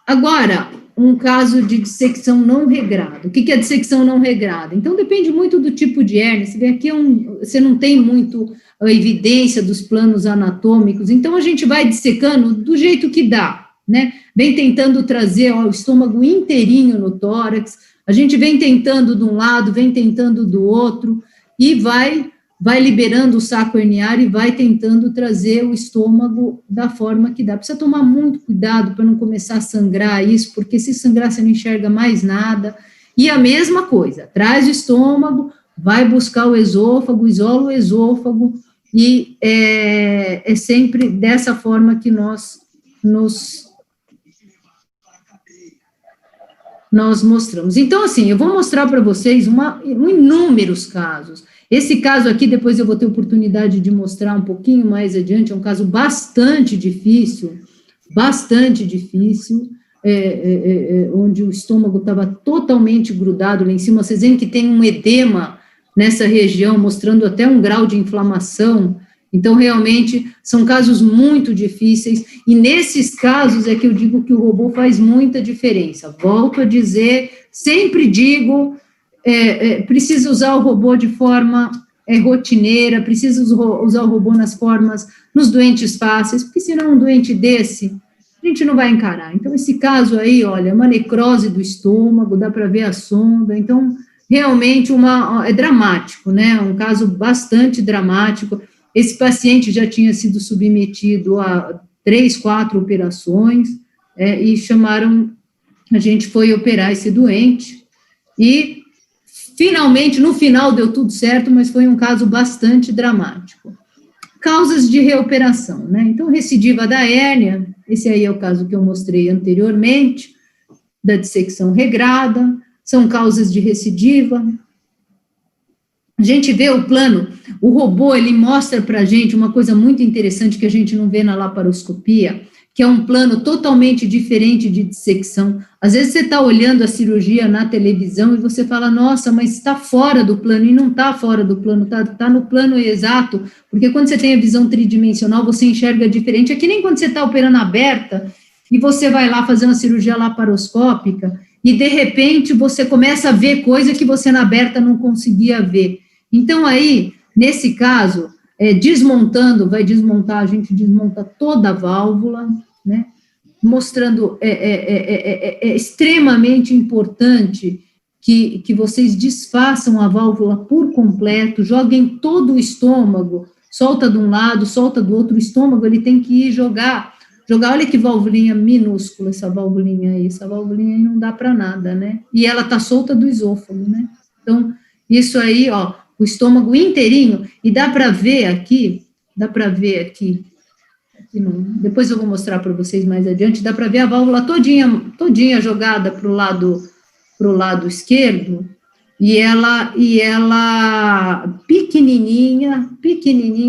Agora, um caso de dissecção não regrada. O que é dissecção não regrada? Então, depende muito do tipo de hérnia. Você vê aqui, você não tem muito a evidência dos planos anatômicos, então a gente vai dissecando do jeito que dá, né? Vem tentando trazer o estômago inteirinho no tórax, a gente vem tentando de um lado, vem tentando do outro, e vai liberando o saco herniário e vai tentando trazer o estômago da forma que dá. Precisa tomar muito cuidado para não começar a sangrar isso, porque se sangrar você não enxerga mais nada. E a mesma coisa, traz o estômago, vai buscar o esôfago, isola o esôfago, e é sempre dessa forma que nós mostramos. Então, assim, eu vou mostrar para vocês inúmeros casos. Esse caso aqui, depois eu vou ter oportunidade de mostrar um pouquinho mais adiante, é um caso bastante difícil, onde o estômago estava totalmente grudado lá em cima. Vocês veem que tem um edema nessa região, mostrando até um grau de inflamação. Então, realmente, são casos muito difíceis, e nesses casos é que eu digo que o robô faz muita diferença. Volto a dizer, sempre digo, precisa usar o robô de forma rotineira, precisa usar o robô nos doentes fáceis, porque senão um doente desse, a gente não vai encarar. Então, esse caso aí, olha, uma necrose do estômago, dá para ver a sonda, então, realmente é dramático, né, um caso bastante dramático. Esse paciente já tinha sido submetido a 3, 4 operações, e a gente foi operar esse doente, e finalmente, no final deu tudo certo, mas foi um caso bastante dramático. Causas de reoperação, né? Então, recidiva da hérnia, esse aí é o caso que eu mostrei anteriormente, da dissecção regrada, são causas de recidiva. A gente vê o plano, o robô, ele mostra para a gente uma coisa muito interessante que a gente não vê na laparoscopia, que é um plano totalmente diferente de dissecção. Às vezes você está olhando a cirurgia na televisão e você fala, nossa, mas está fora do plano, e não está fora do plano, está no plano exato, porque quando você tem a visão tridimensional, você enxerga diferente. É que nem quando você está operando aberta, e você vai lá fazer uma cirurgia laparoscópica, e de repente você começa a ver coisa que você na aberta não conseguia ver. Então aí, nesse caso, vai desmontar, a gente desmonta toda a válvula, né, mostrando, é extremamente importante que vocês desfaçam a válvula por completo, joguem todo o estômago, solta de um lado, solta do outro, o estômago, ele tem que ir jogar, olha que valvulinha minúscula, essa valvulinha aí não dá para nada, né, e ela tá solta do esôfago, né, então, isso aí, ó, o estômago inteirinho, e dá para ver aqui, não, depois eu vou mostrar para vocês mais adiante, dá para ver a válvula todinha jogada para o lado esquerdo, e ela pequenininha,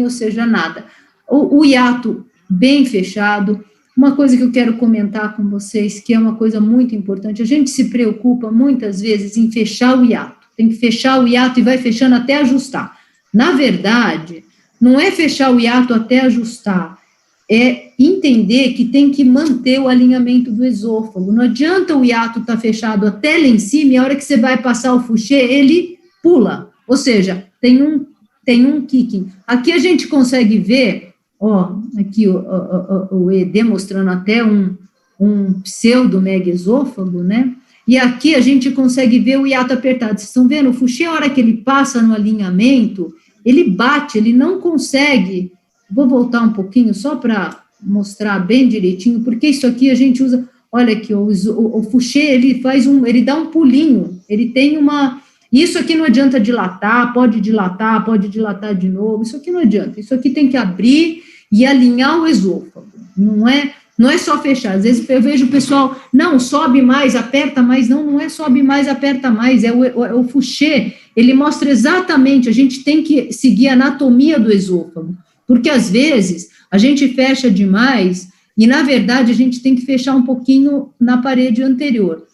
ou seja, nada. O hiato bem fechado. Uma coisa que eu quero comentar com vocês, que é uma coisa muito importante, a gente se preocupa muitas vezes em fechar o hiato, tem que fechar o hiato e vai fechando até ajustar. Na verdade, não é fechar o hiato até ajustar, é entender que tem que manter o alinhamento do esôfago. Não adianta o hiato estar fechado até lá em cima, e a hora que você vai passar o Fouché, ele pula. Ou seja, tem um kicking. Aqui a gente consegue ver, aqui o ED mostrando até um pseudo-megaesôfago, né? E aqui a gente consegue ver o hiato apertado. Vocês estão vendo? O Fouché, a hora que ele passa no alinhamento, ele bate, ele não consegue. Vou voltar um pouquinho só para mostrar bem direitinho, porque isso aqui a gente usa, olha aqui, o Fouché, ele dá um pulinho, ele tem isso aqui não adianta dilatar, pode dilatar de novo, isso aqui não adianta, isso aqui tem que abrir e alinhar o esôfago, não é só fechar. Às vezes eu vejo o pessoal, não, sobe mais, aperta mais, não é sobe mais, aperta mais, é o Fouché, ele mostra exatamente, a gente tem que seguir a anatomia do esôfago, porque às vezes a gente fecha demais e, na verdade, a gente tem que fechar um pouquinho na parede anterior.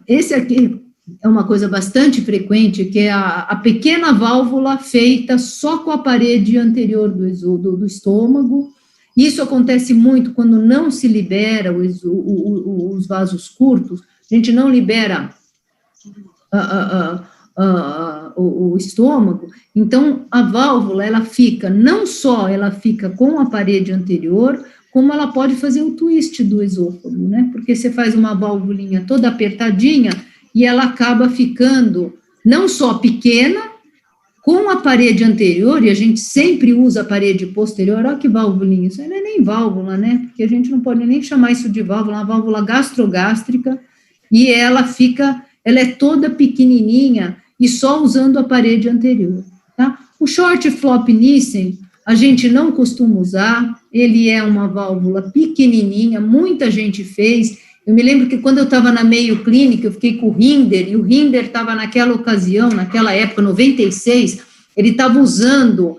Esse aqui é uma coisa bastante frequente, que é a pequena válvula feita só com a parede anterior do estômago. Isso acontece muito quando não se libera os vasos curtos, a gente não libera o estômago, então a válvula, não só ela fica com a parede anterior, como ela pode fazer o twist do esôfago, né, porque você faz uma válvulinha toda apertadinha, e ela acaba ficando não só pequena, com a parede anterior, e a gente sempre usa a parede posterior, olha que válvulinha, isso não é nem válvula, né, porque a gente não pode nem chamar isso de válvula, é uma válvula gastrogástrica, e ela é toda pequenininha, e só usando a parede anterior, tá? O short flop Nissen, a gente não costuma usar, ele é uma válvula pequenininha, muita gente fez. Eu me lembro que quando eu estava na Mayo Clinic, eu fiquei com o Rinder, e o Rinder estava naquela ocasião, naquela época, 96, ele estava usando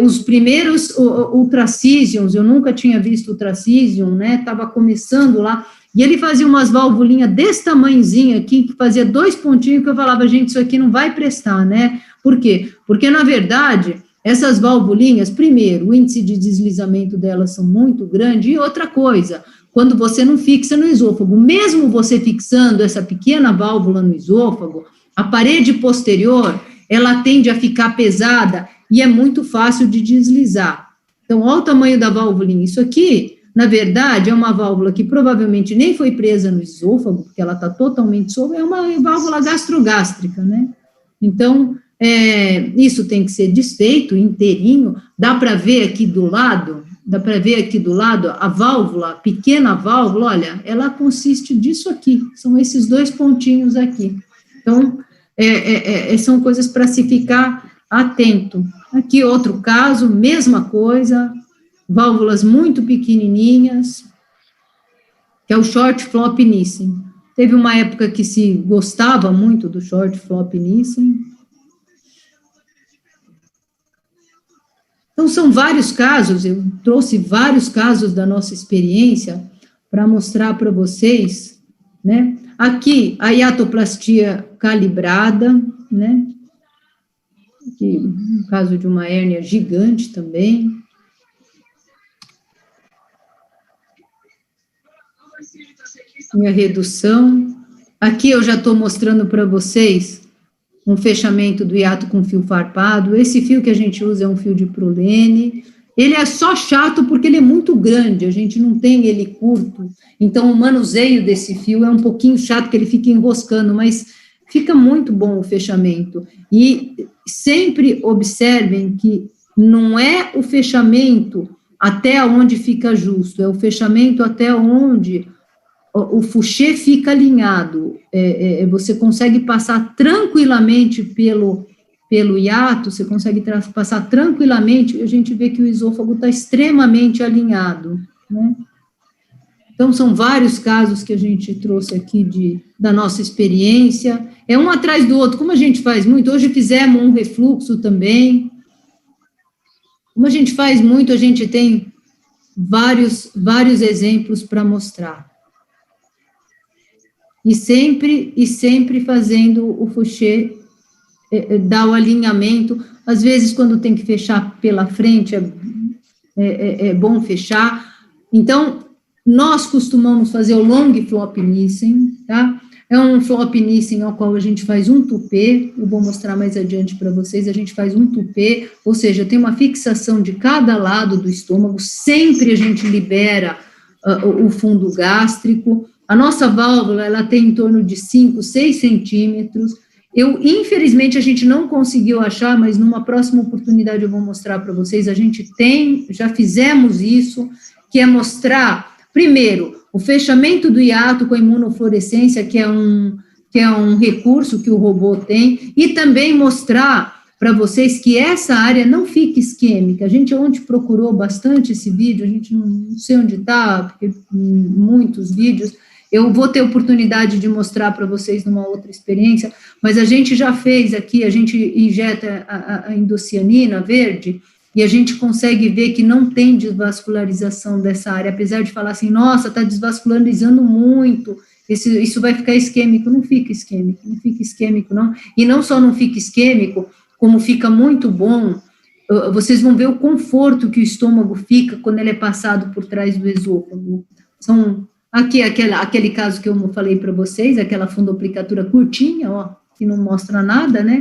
os primeiros ultracisions, eu nunca tinha visto ultracision, né, estava começando lá, e ele fazia umas valvulinhas desse tamanhozinho aqui, que fazia 2 pontinhos, que eu falava, gente, isso aqui não vai prestar, né? Por quê? Porque, na verdade, essas valvulinhas, primeiro, o índice de deslizamento delas são muito grande, e outra coisa, quando você não fixa no esôfago, mesmo você fixando essa pequena válvula no esôfago, a parede posterior, ela tende a ficar pesada, e é muito fácil de deslizar. Então, olha o tamanho da válvulinha, isso aqui, na verdade, é uma válvula que provavelmente nem foi presa no esôfago, porque ela está totalmente solta, é uma válvula gastrogástrica, né? Então, isso tem que ser desfeito inteirinho. Dá para ver aqui do lado, a válvula, a pequena válvula, olha, ela consiste disso aqui, são esses 2 pontinhos aqui. Então, são coisas para se ficar atento. Aqui outro caso, mesma coisa, válvulas muito pequenininhas, que é o short flop Nissen. Teve uma época que se gostava muito do short flop Nissen. Então, são vários casos, eu trouxe vários casos da nossa experiência para mostrar para vocês, né? Aqui, a hiatoplastia calibrada, né? Aqui, no caso de uma hérnia gigante também. Minha redução. Aqui eu já estou mostrando para vocês um fechamento do hiato com fio farpado. Esse fio que a gente usa é um fio de prolene. Ele é só chato porque ele é muito grande, a gente não tem ele curto. Então, o manuseio desse fio é um pouquinho chato, porque ele fica enroscando, mas fica muito bom o fechamento. E sempre observem que não é o fechamento até onde fica justo, é o fechamento até onde o Fouché fica alinhado, você consegue passar tranquilamente pelo hiato, você consegue passar tranquilamente, e a gente vê que o esôfago está extremamente alinhado, né? Então, são vários casos que a gente trouxe aqui da nossa experiência, é um atrás do outro, como a gente faz muito, hoje fizemos um refluxo também, como a gente faz muito, a gente tem vários exemplos para mostrar. E sempre fazendo o Fouché dar o alinhamento, às vezes quando tem que fechar pela frente, é bom fechar. Então, nós costumamos fazer o long flop Nissen, tá? É um flop Nissen ao qual a gente faz um tupê, eu vou mostrar mais adiante para vocês, a gente faz um tupê, ou seja, tem uma fixação de cada lado do estômago, sempre a gente libera o fundo gástrico, a nossa válvula, ela tem em torno de 5, 6 centímetros, infelizmente, a gente não conseguiu achar, mas numa próxima oportunidade eu vou mostrar para vocês, a gente já fizemos isso, que é mostrar, primeiro, o fechamento do hiato com a imunofluorescência, que é um recurso que o robô tem, e também mostrar para vocês que essa área não fica isquêmica. A gente ontem procurou bastante esse vídeo, a gente não sei onde está, porque muitos vídeos, eu vou ter oportunidade de mostrar para vocês numa outra experiência, mas a gente já fez aqui, a gente injeta a indocianina verde, e a gente consegue ver que não tem desvascularização dessa área, apesar de falar assim, nossa, está desvascularizando muito, isso vai ficar isquêmico. Não fica isquêmico, não. E não só não fica isquêmico, como fica muito bom, vocês vão ver o conforto que o estômago fica quando ele é passado por trás do esôfago. Aqui, aquele caso que eu falei para vocês, aquela fundoplicatura curtinha, ó, que não mostra nada, né?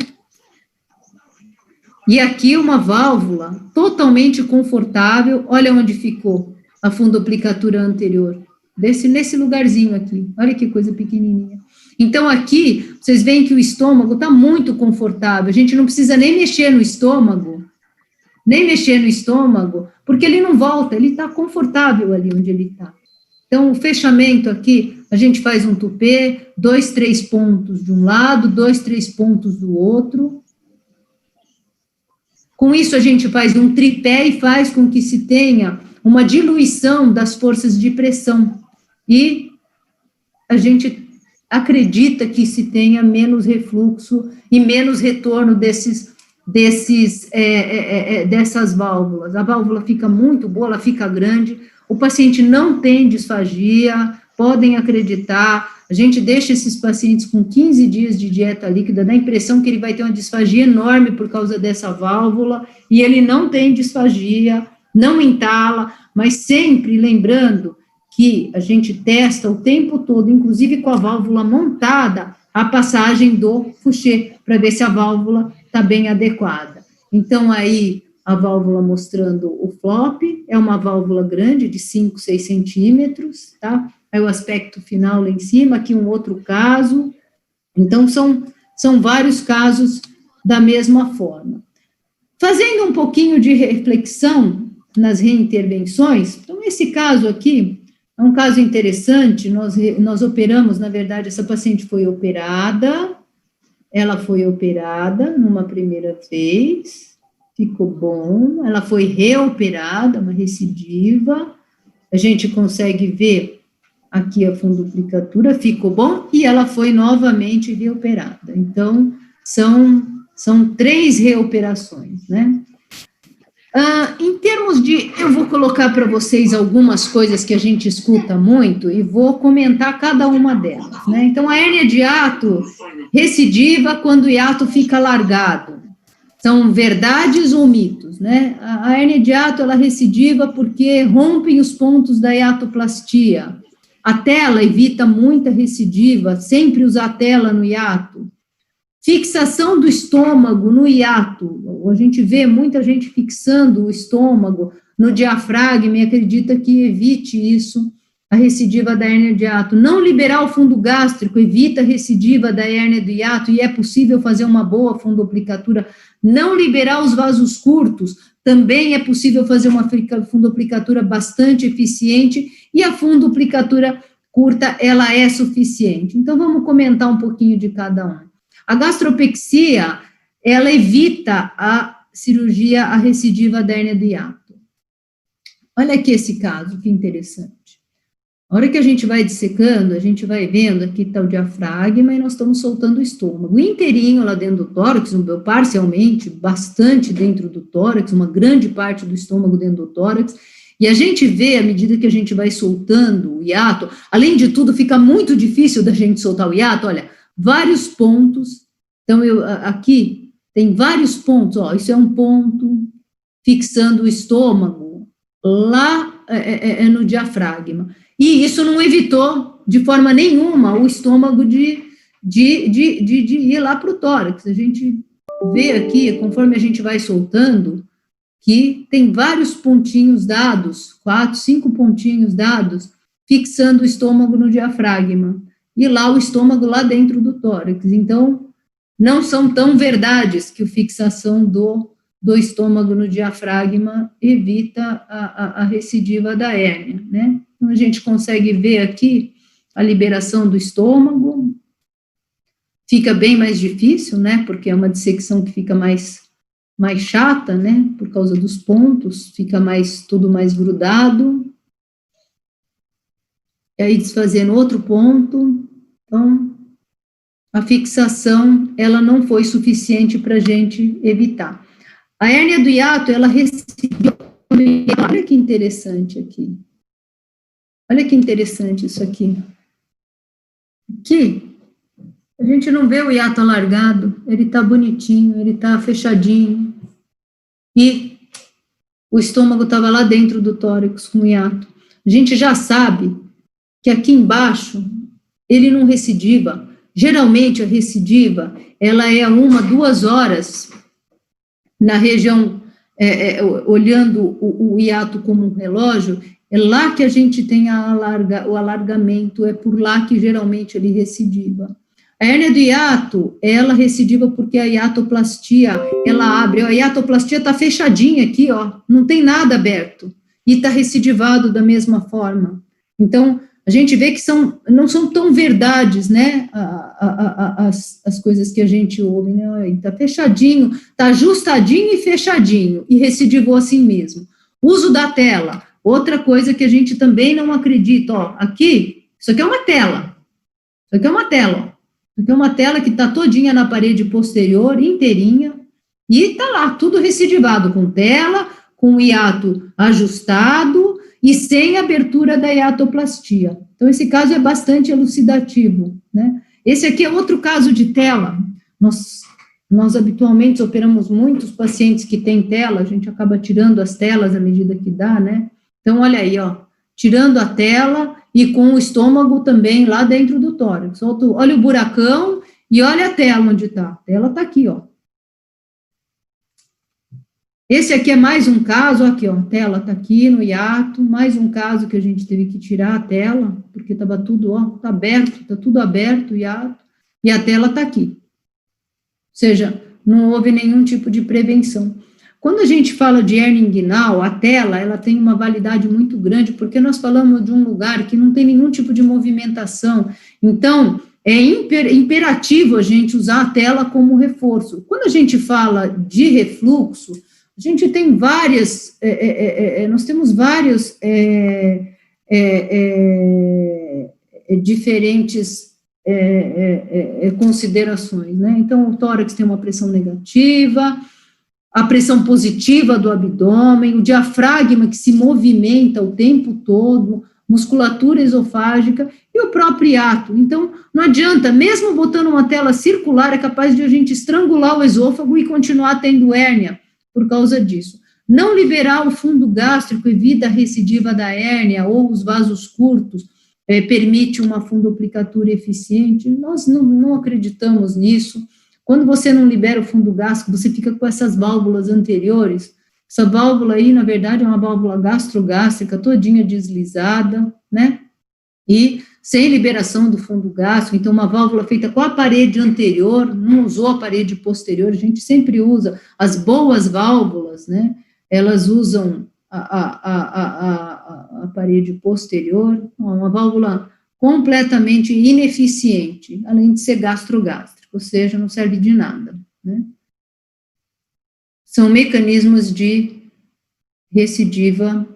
E aqui uma válvula totalmente confortável, olha onde ficou a fundoplicatura anterior, nesse lugarzinho aqui, olha que coisa pequenininha. Então, aqui, vocês veem que o estômago está muito confortável, a gente não precisa nem mexer no estômago, porque ele não volta, ele está confortável ali onde ele está. Então, o fechamento aqui, a gente faz um tupê, 2, 3 pontos de um lado, 2, 3 pontos do outro. Com isso, a gente faz um tripé e faz com que se tenha uma diluição das forças de pressão. E a gente acredita que se tenha menos refluxo e menos retorno dessas válvulas. A válvula fica muito boa, ela fica grande, o paciente não tem disfagia, podem acreditar, a gente deixa esses pacientes com 15 dias de dieta líquida, dá a impressão que ele vai ter uma disfagia enorme por causa dessa válvula, e ele não tem disfagia, não entala, mas sempre lembrando que a gente testa o tempo todo, inclusive com a válvula montada, a passagem do Fouché, para ver se a válvula está bem adequada. Então, aí, a válvula mostrando o flop, é uma válvula grande, de 5, 6 centímetros, tá? Aí o aspecto final lá em cima, aqui um outro caso. Então, são vários casos da mesma forma. Fazendo um pouquinho de reflexão nas reintervenções, então, esse caso aqui é um caso interessante, nós operamos, na verdade, essa paciente foi operada, ela foi operada numa primeira vez, ficou bom, ela foi reoperada, uma recidiva, a gente consegue ver aqui a fundoplicatura, ficou bom, e ela foi novamente reoperada. Então, são 3 reoperações, né? Em termos eu vou colocar para vocês algumas coisas que a gente escuta muito e vou comentar cada uma delas, né? Então, a hérnia de hiato recidiva quando o hiato fica alargado. São verdades ou mitos, né? A hérnia de hiato, ela recidiva porque rompem os pontos da hiatoplastia. A tela evita muita recidiva, sempre usar a tela no hiato. Fixação do estômago no hiato. A gente vê muita gente fixando o estômago no diafragma e acredita que evite isso, a recidiva da hérnia de hiato. Não liberar o fundo gástrico evita a recidiva da hérnia do hiato e é possível fazer uma boa fundoplicatura. Não liberar os vasos curtos, também é possível fazer uma fundoplicatura bastante eficiente e a fundoplicatura curta, ela é suficiente. Então, vamos comentar um pouquinho de cada um. A gastropexia, ela evita a cirurgia, a recidiva da hérnia do hiato. Olha aqui esse caso, que interessante. A hora que a gente vai dissecando, a gente vai vendo, aqui está o diafragma e nós estamos soltando o estômago inteirinho lá dentro do tórax, parcialmente, bastante dentro do tórax, uma grande parte do estômago dentro do tórax, e a gente vê, à medida que a gente vai soltando o hiato, além de tudo, fica muito difícil da gente soltar o hiato, olha, vários pontos, então aqui tem vários pontos, ó, isso é um ponto fixando o estômago lá no diafragma. E isso não evitou, de forma nenhuma, o estômago de ir lá para o tórax. A gente vê aqui, conforme a gente vai soltando, que tem vários pontinhos dados, 4, 5 pontinhos dados, fixando o estômago no diafragma. E lá o estômago lá dentro do tórax. Então, não são tão verdades que a fixação do estômago no diafragma evita a recidiva da hérnia, né? Então, a gente consegue ver aqui a liberação do estômago, fica bem mais difícil, né, porque é uma dissecção que fica mais chata, né, por causa dos pontos, fica tudo mais grudado, e aí desfazendo outro ponto, então, a fixação, ela não foi suficiente para a gente evitar. A hérnia do hiato, ela recebeu, olha que interessante aqui, olha que interessante isso aqui. Aqui, a gente não vê o hiato alargado, ele está bonitinho, ele está fechadinho. E o estômago estava lá dentro do tórax com o hiato. A gente já sabe que aqui embaixo, ele não recidiva. Geralmente, a recidiva, ela é 1, 2 horas na região, olhando o hiato como um relógio, é lá que a gente tem o alargamento, é por lá que geralmente ele recidiva. A hérnia do hiato, ela recidiva porque a hiatoplastia, ela abre, a hiatoplastia está fechadinha aqui, ó, não tem nada aberto, e está recidivado da mesma forma. Então, a gente vê que não são tão verdades, né, as coisas que a gente ouve, né, está fechadinho, está ajustadinho e fechadinho, e recidivou assim mesmo. Uso da tela. Outra coisa que a gente também não acredita, ó, aqui, isso aqui é uma tela, isso aqui é uma tela, ó. Isso aqui é uma tela que está todinha na parede posterior, inteirinha, e está lá, tudo recidivado, com tela, com hiato ajustado e sem abertura da hiatoplastia. Então, esse caso é bastante elucidativo, né? Esse aqui é outro caso de tela. Nós habitualmente operamos muitos pacientes que têm tela, a gente acaba tirando as telas à medida que dá, né? Então, olha aí, ó, tirando a tela e com o estômago também lá dentro do tórax. Olha o buracão e olha a tela onde está. A tela está aqui, ó. Esse aqui é mais um caso, aqui, ó, a tela está aqui no hiato, mais um caso que a gente teve que tirar a tela, porque estava tudo, ó, está aberto, está tudo aberto, o hiato, e a tela está aqui. Ou seja, não houve nenhum tipo de prevenção. Quando a gente fala de hérnia inguinal, a tela, ela tem uma validade muito grande, porque nós falamos de um lugar que não tem nenhum tipo de movimentação. Então, é imperativo a gente usar a tela como reforço. Quando a gente fala de refluxo, a gente tem várias, nós temos vários diferentes considerações, né? Então, o tórax tem uma pressão negativa, a pressão positiva do abdômen, o diafragma que se movimenta o tempo todo, musculatura esofágica e o próprio hiato. Então, não adianta, mesmo botando uma tela circular, é capaz de a gente estrangular o esôfago e continuar tendo hérnia por causa disso. Não liberar o fundo gástrico evita a recidiva da hérnia ou os vasos curtos, permite uma fundoplicatura eficiente. Nós não acreditamos nisso. Quando você não libera o fundo gástrico, você fica com essas válvulas anteriores. Essa válvula aí, na verdade, é uma válvula gastrogástrica todinha deslizada, né? E sem liberação do fundo gástrico, então uma válvula feita com a parede anterior, não usou a parede posterior, a gente sempre usa as boas válvulas, né? Elas usam a parede posterior, uma válvula completamente ineficiente, além de ser gastrogástrica, ou seja, não serve de nada, né? São mecanismos de recidiva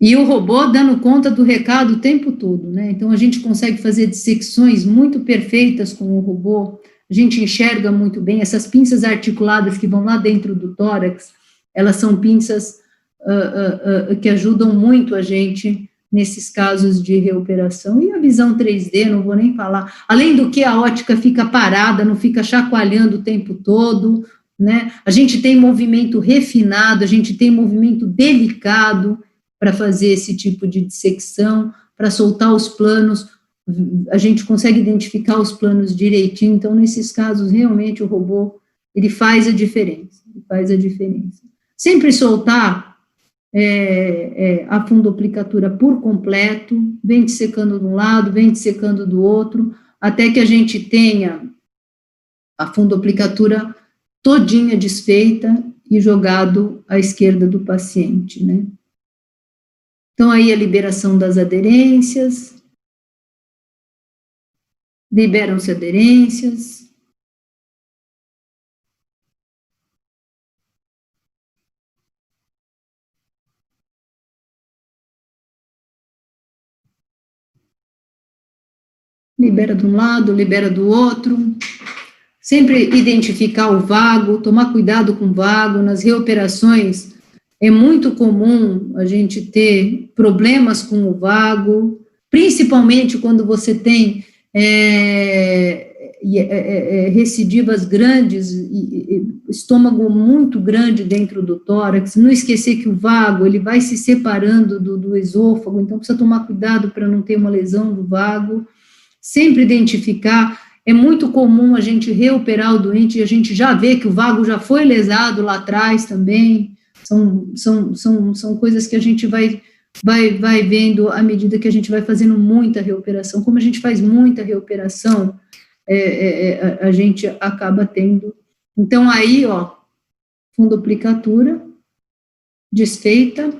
E o robô dando conta do recado o tempo todo, né? Então, a gente consegue fazer dissecções muito perfeitas com o robô, a gente enxerga muito bem. Essas pinças articuladas que vão lá dentro do tórax, elas são pinças que ajudam muito a gente nesses casos de reoperação. E a visão 3D, não vou nem falar. Além do que, a ótica fica parada, não fica chacoalhando o tempo todo, né? A gente tem movimento refinado, a gente tem movimento delicado para fazer esse tipo de dissecção, para soltar os planos, a gente consegue identificar os planos direitinho. Então, nesses casos, realmente, o robô, ele faz a diferença, Sempre soltar a fundoplicatura por completo, vem dissecando de um lado, vem dissecando do outro, até que a gente tenha a fundoplicatura todinha desfeita e jogado à esquerda do paciente, né? Então, aí a liberação das aderências, liberam-se aderências. Libera de um lado, libera do outro. Sempre identificar o vago, tomar cuidado com o vago. Nas reoperações, é muito comum a gente ter problemas com o vago, principalmente quando você tem recidivas grandes, estômago muito grande dentro do tórax. Não esquecer que o vago, ele vai se separando do esôfago, então precisa tomar cuidado para não ter uma lesão do vago. Sempre identificar. É muito comum a gente reoperar o doente e a gente já vê que o vago já foi lesado lá atrás também. São coisas que a gente vai vendo à medida que a gente vai fazendo muita reoperação. Como a gente faz muita reoperação, a gente acaba tendo. Então, aí, ó, fundoplicatura desfeita.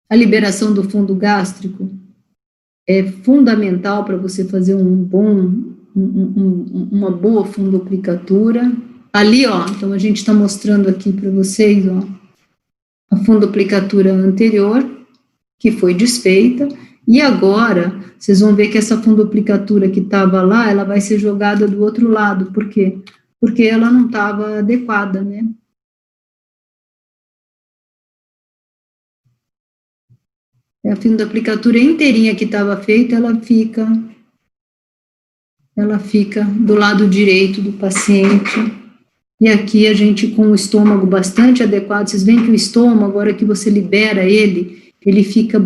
A liberação do fundo gástrico é fundamental para você fazer uma boa fundoplicatura. Ali, ó, então a gente está mostrando aqui para vocês, ó, a fundoplicatura anterior, que foi desfeita, e agora vocês vão ver que essa fundoplicatura que estava lá, ela vai ser jogada do outro lado. Por quê? Porque ela não estava adequada, né? A fundoplicatura inteirinha que estava feita, ela fica do lado direito do paciente. E aqui a gente, com o estômago bastante adequado, vocês veem que o estômago, agora que você libera ele fica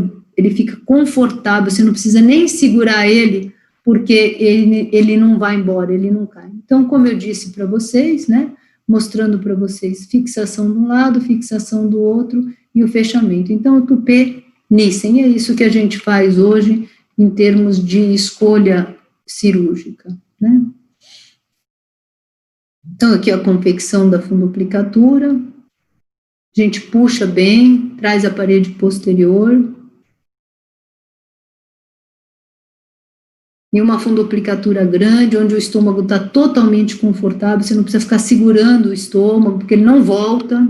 confortável, você não precisa nem segurar ele, porque ele não vai embora, ele não cai. Então, como eu disse para vocês, né, mostrando para vocês fixação de um lado, fixação do outro e o fechamento. Então, o tupê Nissen, é isso que a gente faz hoje em termos de escolha cirúrgica, né? Então, aqui a convecção da fundoplicatura, a gente puxa bem, traz a parede posterior, e uma fundoplicatura grande, onde o estômago está totalmente confortável, você não precisa ficar segurando o estômago, porque ele não volta.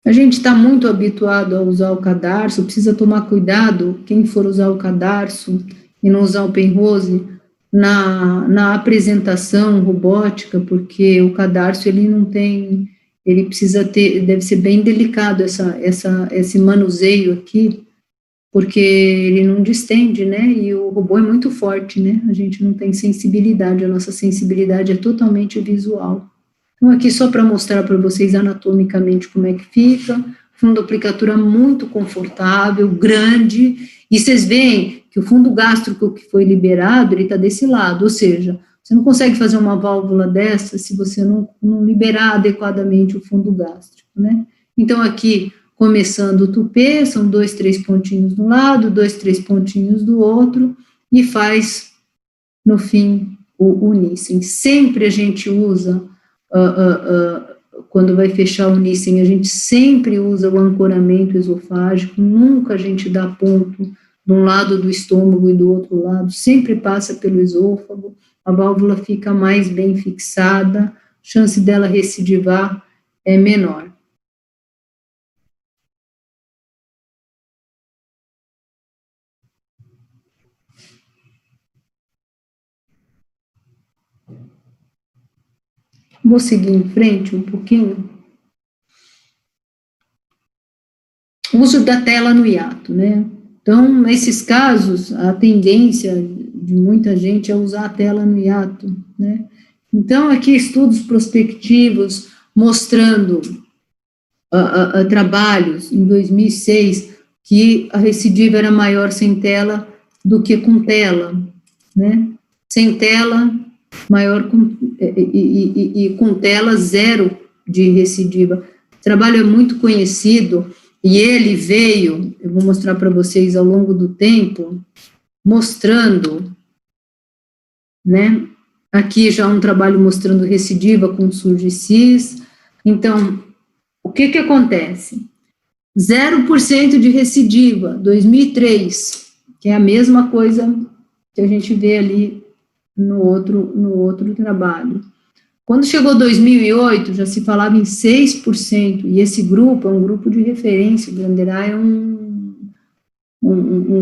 A gente está muito habituado a usar o cadarço, precisa tomar cuidado, quem for usar o cadarço e não usar o penrose, na apresentação robótica, porque o cadarço, ele não tem, ele precisa ter, deve ser bem delicado esse manuseio aqui, porque ele não distende, né, e o robô é muito forte, né, a gente não tem sensibilidade, a nossa sensibilidade é totalmente visual. Então, aqui só para mostrar para vocês anatomicamente como é que fica, fundoplicatura muito confortável, grande, e vocês veem que o fundo gástrico que foi liberado, ele está desse lado, ou seja, você não consegue fazer uma válvula dessa se você não liberar adequadamente o fundo gástrico, né? Então, aqui, começando o tupê, são 2, 3 pontinhos de um lado, 2, 3 pontinhos do outro, e faz, no fim, o Nissen. Sempre a gente usa quando vai fechar o Nissen, a gente sempre usa o ancoramento esofágico, nunca a gente dá ponto de um lado do estômago e do outro lado, sempre passa pelo esôfago, a válvula fica mais bem fixada, a chance dela recidivar é menor. Vou seguir em frente um pouquinho. Uso da tela no hiato, né? Então, nesses casos, a tendência de muita gente é usar a tela no hiato, né? Então, aqui estudos prospectivos mostrando trabalhos em 2006 que a recidiva era maior sem tela do que com tela, né? Sem tela, maior e com tela, zero de recidiva. O trabalho é muito conhecido e ele veio, eu vou mostrar para vocês ao longo do tempo, mostrando, né? Aqui já um trabalho mostrando recidiva com Surgicis. Então, o que acontece? 0% de recidiva, 2003, que é a mesma coisa que a gente vê ali no outro trabalho. Quando chegou 2008, já se falava em 6%, e esse grupo é um grupo de referência, o Granderai é um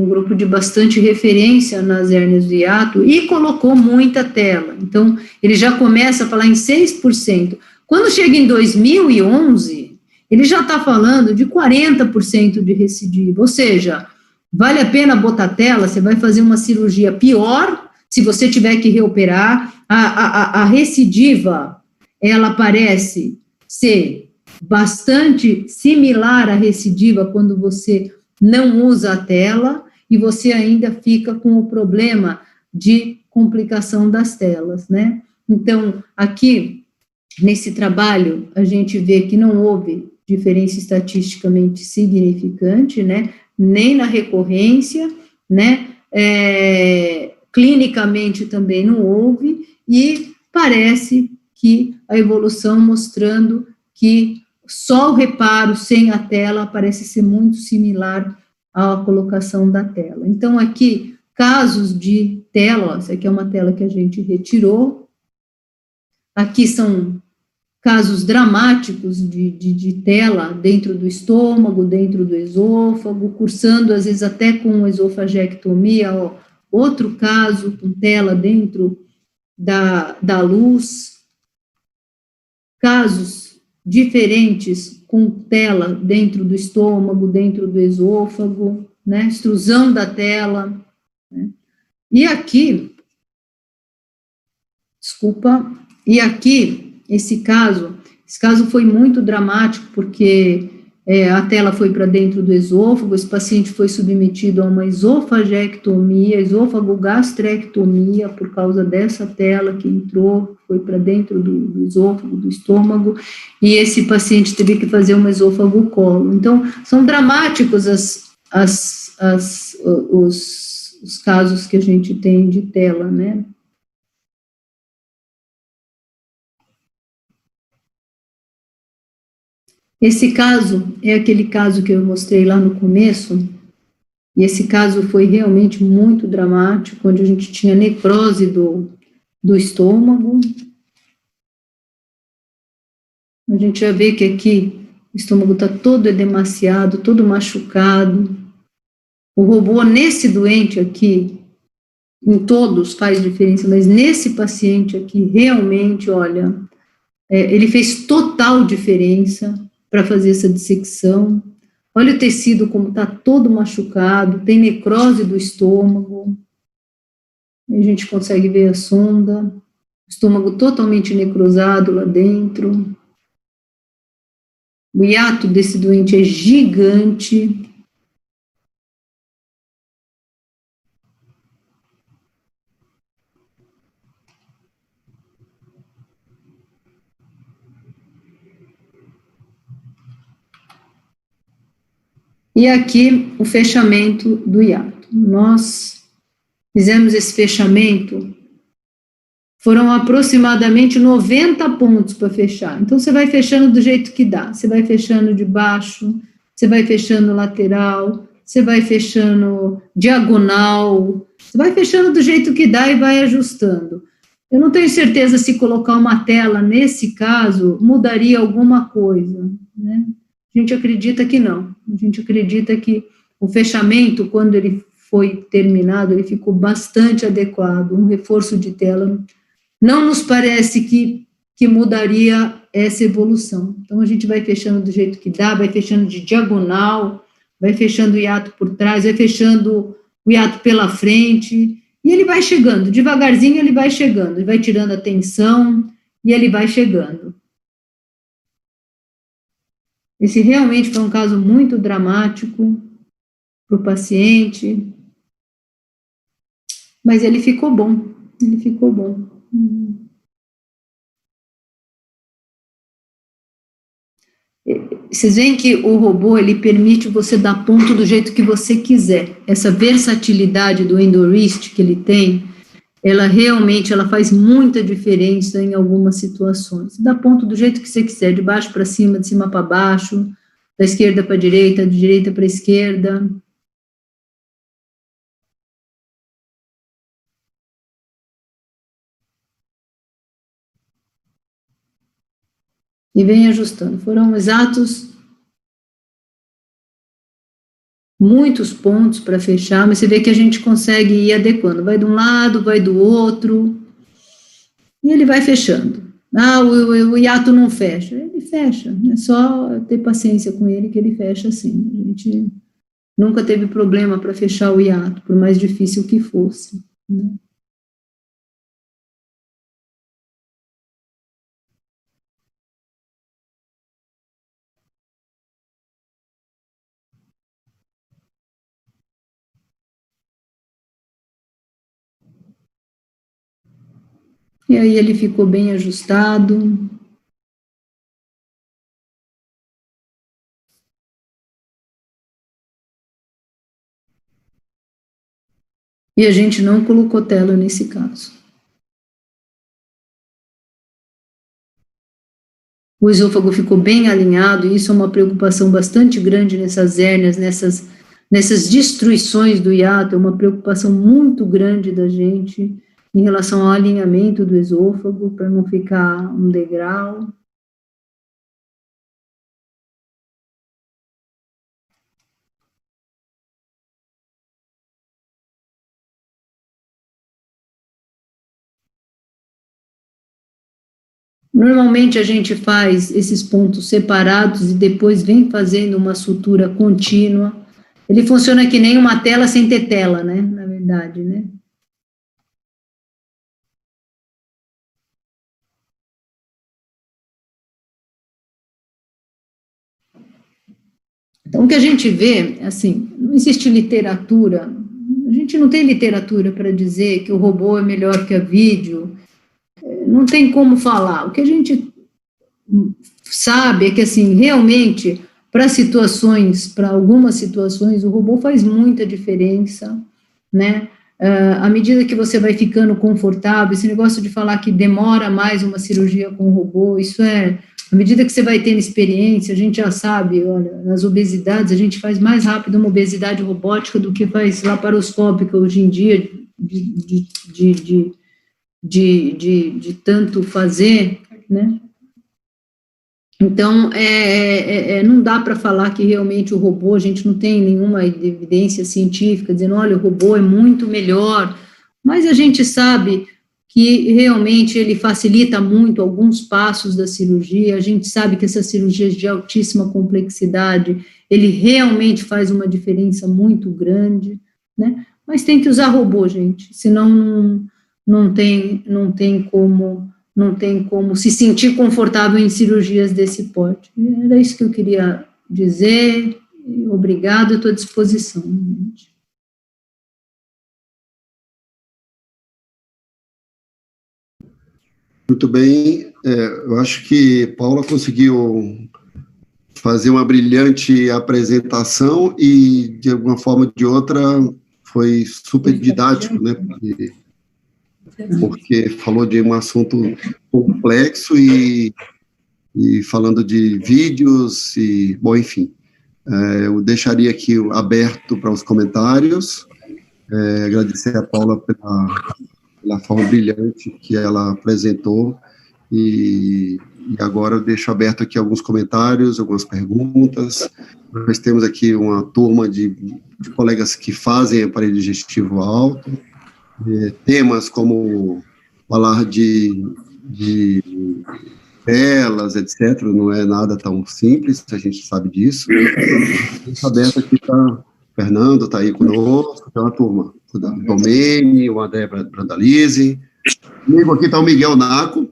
grupo de bastante referência nas hérnias do hiato, e colocou muita tela. Então, ele já começa a falar em 6%. Quando chega em 2011, ele já está falando de 40% de recidiva, ou seja, vale a pena botar tela, você vai fazer uma cirurgia pior, se você tiver que reoperar, a recidiva, ela parece ser bastante similar à recidiva quando você não usa a tela, e você ainda fica com o problema de complicação das telas, né? Então, aqui, nesse trabalho, a gente vê que não houve diferença estatisticamente significante, né? Nem na recorrência, né? Clinicamente também não houve, e parece que a evolução mostrando que só o reparo sem a tela parece ser muito similar à colocação da tela. Então, aqui, casos de tela, ó, essa aqui é uma tela que a gente retirou, aqui são casos dramáticos de tela dentro do estômago, dentro do esôfago, cursando às vezes até com esofagectomia, ó, outro caso com tela dentro da luz, casos diferentes com tela dentro do estômago, dentro do esôfago, né, extrusão da tela, né? E aqui, esse caso foi muito dramático, porque a tela foi para dentro do esôfago, esse paciente foi submetido a uma esofagectomia, esôfago-gastrectomia, por causa dessa tela que entrou, foi para dentro do esôfago, do estômago, e esse paciente teve que fazer um esôfago-colo. Então, são dramáticos os casos que a gente tem de tela, né? Esse caso é aquele caso que eu mostrei lá no começo, e esse caso foi realmente muito dramático, onde a gente tinha necrose do estômago. A gente já vê que aqui o estômago está todo edemaciado, todo machucado. O robô nesse doente aqui, em todos faz diferença, mas nesse paciente aqui, realmente, olha, ele fez total diferença para fazer essa dissecção. Olha o tecido como está todo machucado, tem necrose do estômago, a gente consegue ver a sonda, o estômago totalmente necrosado lá dentro. O hiato desse doente é gigante. E aqui o fechamento do hiato. Nós fizemos esse fechamento foram aproximadamente 90 pontos para fechar. Então, você vai fechando do jeito que dá. Você vai fechando de baixo, você vai fechando lateral, você vai fechando diagonal, você vai fechando do jeito que dá e vai ajustando. Eu não tenho certeza se colocar uma tela, nesse caso, mudaria alguma coisa, né? A gente acredita que não. A gente acredita que o fechamento, quando ele foi terminado, ele ficou bastante adequado. Um reforço de tela não nos parece que mudaria essa evolução. Então, a gente vai fechando do jeito que dá, vai fechando de diagonal, vai fechando o hiato por trás, vai fechando o hiato pela frente, e ele vai chegando, devagarzinho ele vai chegando, ele vai tirando a tensão, e ele vai chegando. Esse realmente foi um caso muito dramático para o paciente, mas ele ficou bom, ele ficou bom. Vocês veem que o robô, ele permite você dar ponto do jeito que você quiser. Essa versatilidade do EndoWrist que ele tem, ela realmente ela faz muita diferença em algumas situações. Dá ponto do jeito que você quiser, de baixo para cima, de cima para baixo, da esquerda para a direita, de direita para a esquerda. E vem ajustando. Foram exatos muitos pontos para fechar, mas você vê que a gente consegue ir adequando. Vai de um lado, vai do outro, e ele vai fechando. Ah, o hiato não fecha. Ele fecha, é só ter paciência com ele que ele fecha assim. A gente nunca teve problema para fechar o hiato, por mais difícil que fosse, né? E aí ele ficou bem ajustado. E a gente não colocou tela nesse caso. O esôfago ficou bem alinhado, e isso é uma preocupação bastante grande nessas hérnias, nessas destruições do hiato, é uma preocupação muito grande da gente em relação ao alinhamento do esôfago, para não ficar um degrau. Normalmente a gente faz esses pontos separados e depois vem fazendo uma sutura contínua. Ele funciona que nem uma tela sem ter tela, né? Na verdade, né? Então, o que a gente vê, assim, não existe literatura, a gente não tem literatura para dizer que o robô é melhor que a vídeo, não tem como falar. O que a gente sabe é que, assim, realmente, para algumas situações, o robô faz muita diferença, né? À medida que você vai ficando confortável, esse negócio de falar que demora mais uma cirurgia com o robô, isso é, à medida que você vai tendo experiência, a gente já sabe, olha, nas obesidades, a gente faz mais rápido uma obesidade robótica do que faz laparoscópica hoje em dia, de tanto fazer, né? Então, não dá para falar que realmente o robô, a gente não tem nenhuma evidência científica dizendo, olha, o robô é muito melhor, mas a gente sabe que realmente ele facilita muito alguns passos da cirurgia, a gente sabe que essas cirurgias de altíssima complexidade, ele realmente faz uma diferença muito grande, né? Mas tem que usar robô, gente, senão não tem como se sentir confortável em cirurgias desse porte. Era isso que eu queria dizer. Obrigado, estou à disposição, gente. Muito bem. Eu acho que Paula conseguiu fazer uma brilhante apresentação e, de alguma forma ou de outra, foi super didático, né? Porque porque falou de um assunto complexo e falando de vídeos e, bom, enfim. Eu deixaria aqui aberto para os comentários, agradecer a Paula pela forma brilhante que ela apresentou, e agora eu deixo aberto aqui alguns comentários, algumas perguntas. Nós temos aqui uma turma de colegas que fazem aparelho digestivo alto, temas como falar de telas, etc., não é nada tão simples, a gente sabe disso. Estou aberto aqui para Fernando, está aí conosco, tem uma turma, o Domene, o André Brandalize, comigo aqui está o Miguel Naco,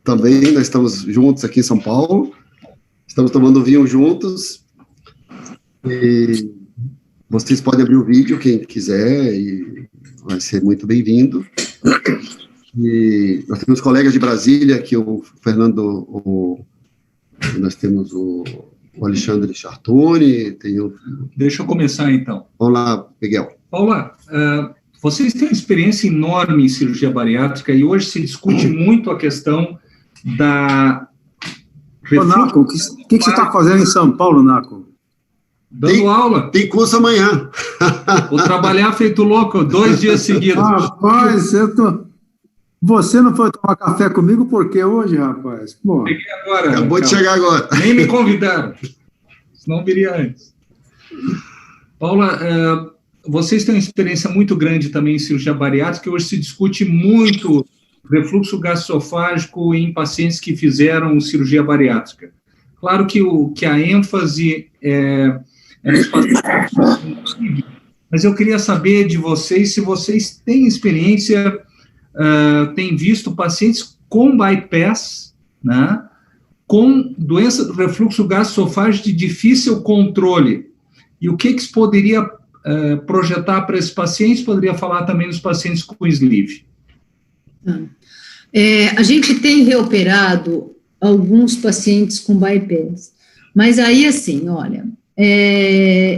também nós estamos juntos aqui em São Paulo, estamos tomando vinho juntos, e vocês podem abrir o vídeo, quem quiser, e vai ser muito bem-vindo. E nós temos colegas de Brasília, que o Fernando, nós temos o Alexandre Chartoni, Deixa eu começar, então. Vamos lá, Miguel. Paula, vocês têm uma experiência enorme em cirurgia bariátrica e hoje se discute muito a questão da... Ô, Naco, o que você está fazendo em São Paulo, Naco? Dando aula. Tem curso amanhã. Vou trabalhar feito louco 2 dias seguidos. Rapaz, você não foi tomar café comigo por quê hoje, rapaz? Pô. Cheguei agora. Acabou de chegar agora. Nem me convidaram. Senão viria antes. Paula, vocês têm uma experiência muito grande também em cirurgia bariátrica, que hoje se discute muito refluxo gastroesofágico em pacientes que fizeram cirurgia bariátrica. Claro que a ênfase é nos pacientes, mas eu queria saber de vocês se vocês têm experiência, têm visto pacientes com bypass, né, com doença do refluxo gastroesofágico de difícil controle, e o que se poderia projetar para esses pacientes, poderia falar também dos pacientes com sleeve. A gente tem reoperado alguns pacientes com bypass, mas aí, assim, olha,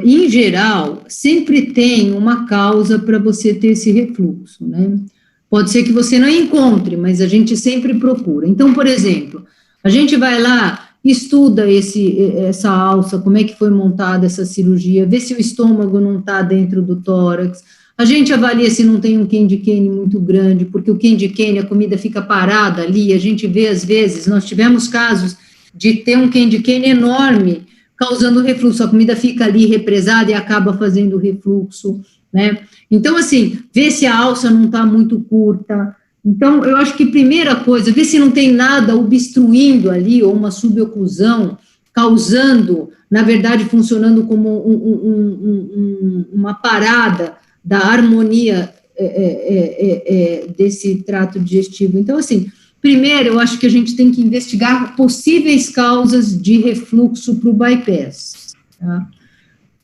em geral, sempre tem uma causa para você ter esse refluxo, né? Pode ser que você não encontre, mas a gente sempre procura. Então, por exemplo, a gente vai lá, estuda essa alça, como é que foi montada essa cirurgia, vê se o estômago não está dentro do tórax, a gente avalia se não tem um candy cane muito grande, porque o candy cane, a comida fica parada ali, a gente vê às vezes, nós tivemos casos de ter um candy cane enorme, causando refluxo, a comida fica ali represada e acaba fazendo refluxo, né? Então, assim, vê se a alça não está muito curta. Então, eu acho que primeira coisa, vê se não tem nada obstruindo ali, ou uma suboclusão, causando, na verdade, funcionando como uma parada da harmonia desse trato digestivo. Então, assim, primeiro, eu acho que a gente tem que investigar possíveis causas de refluxo para o bypass, tá?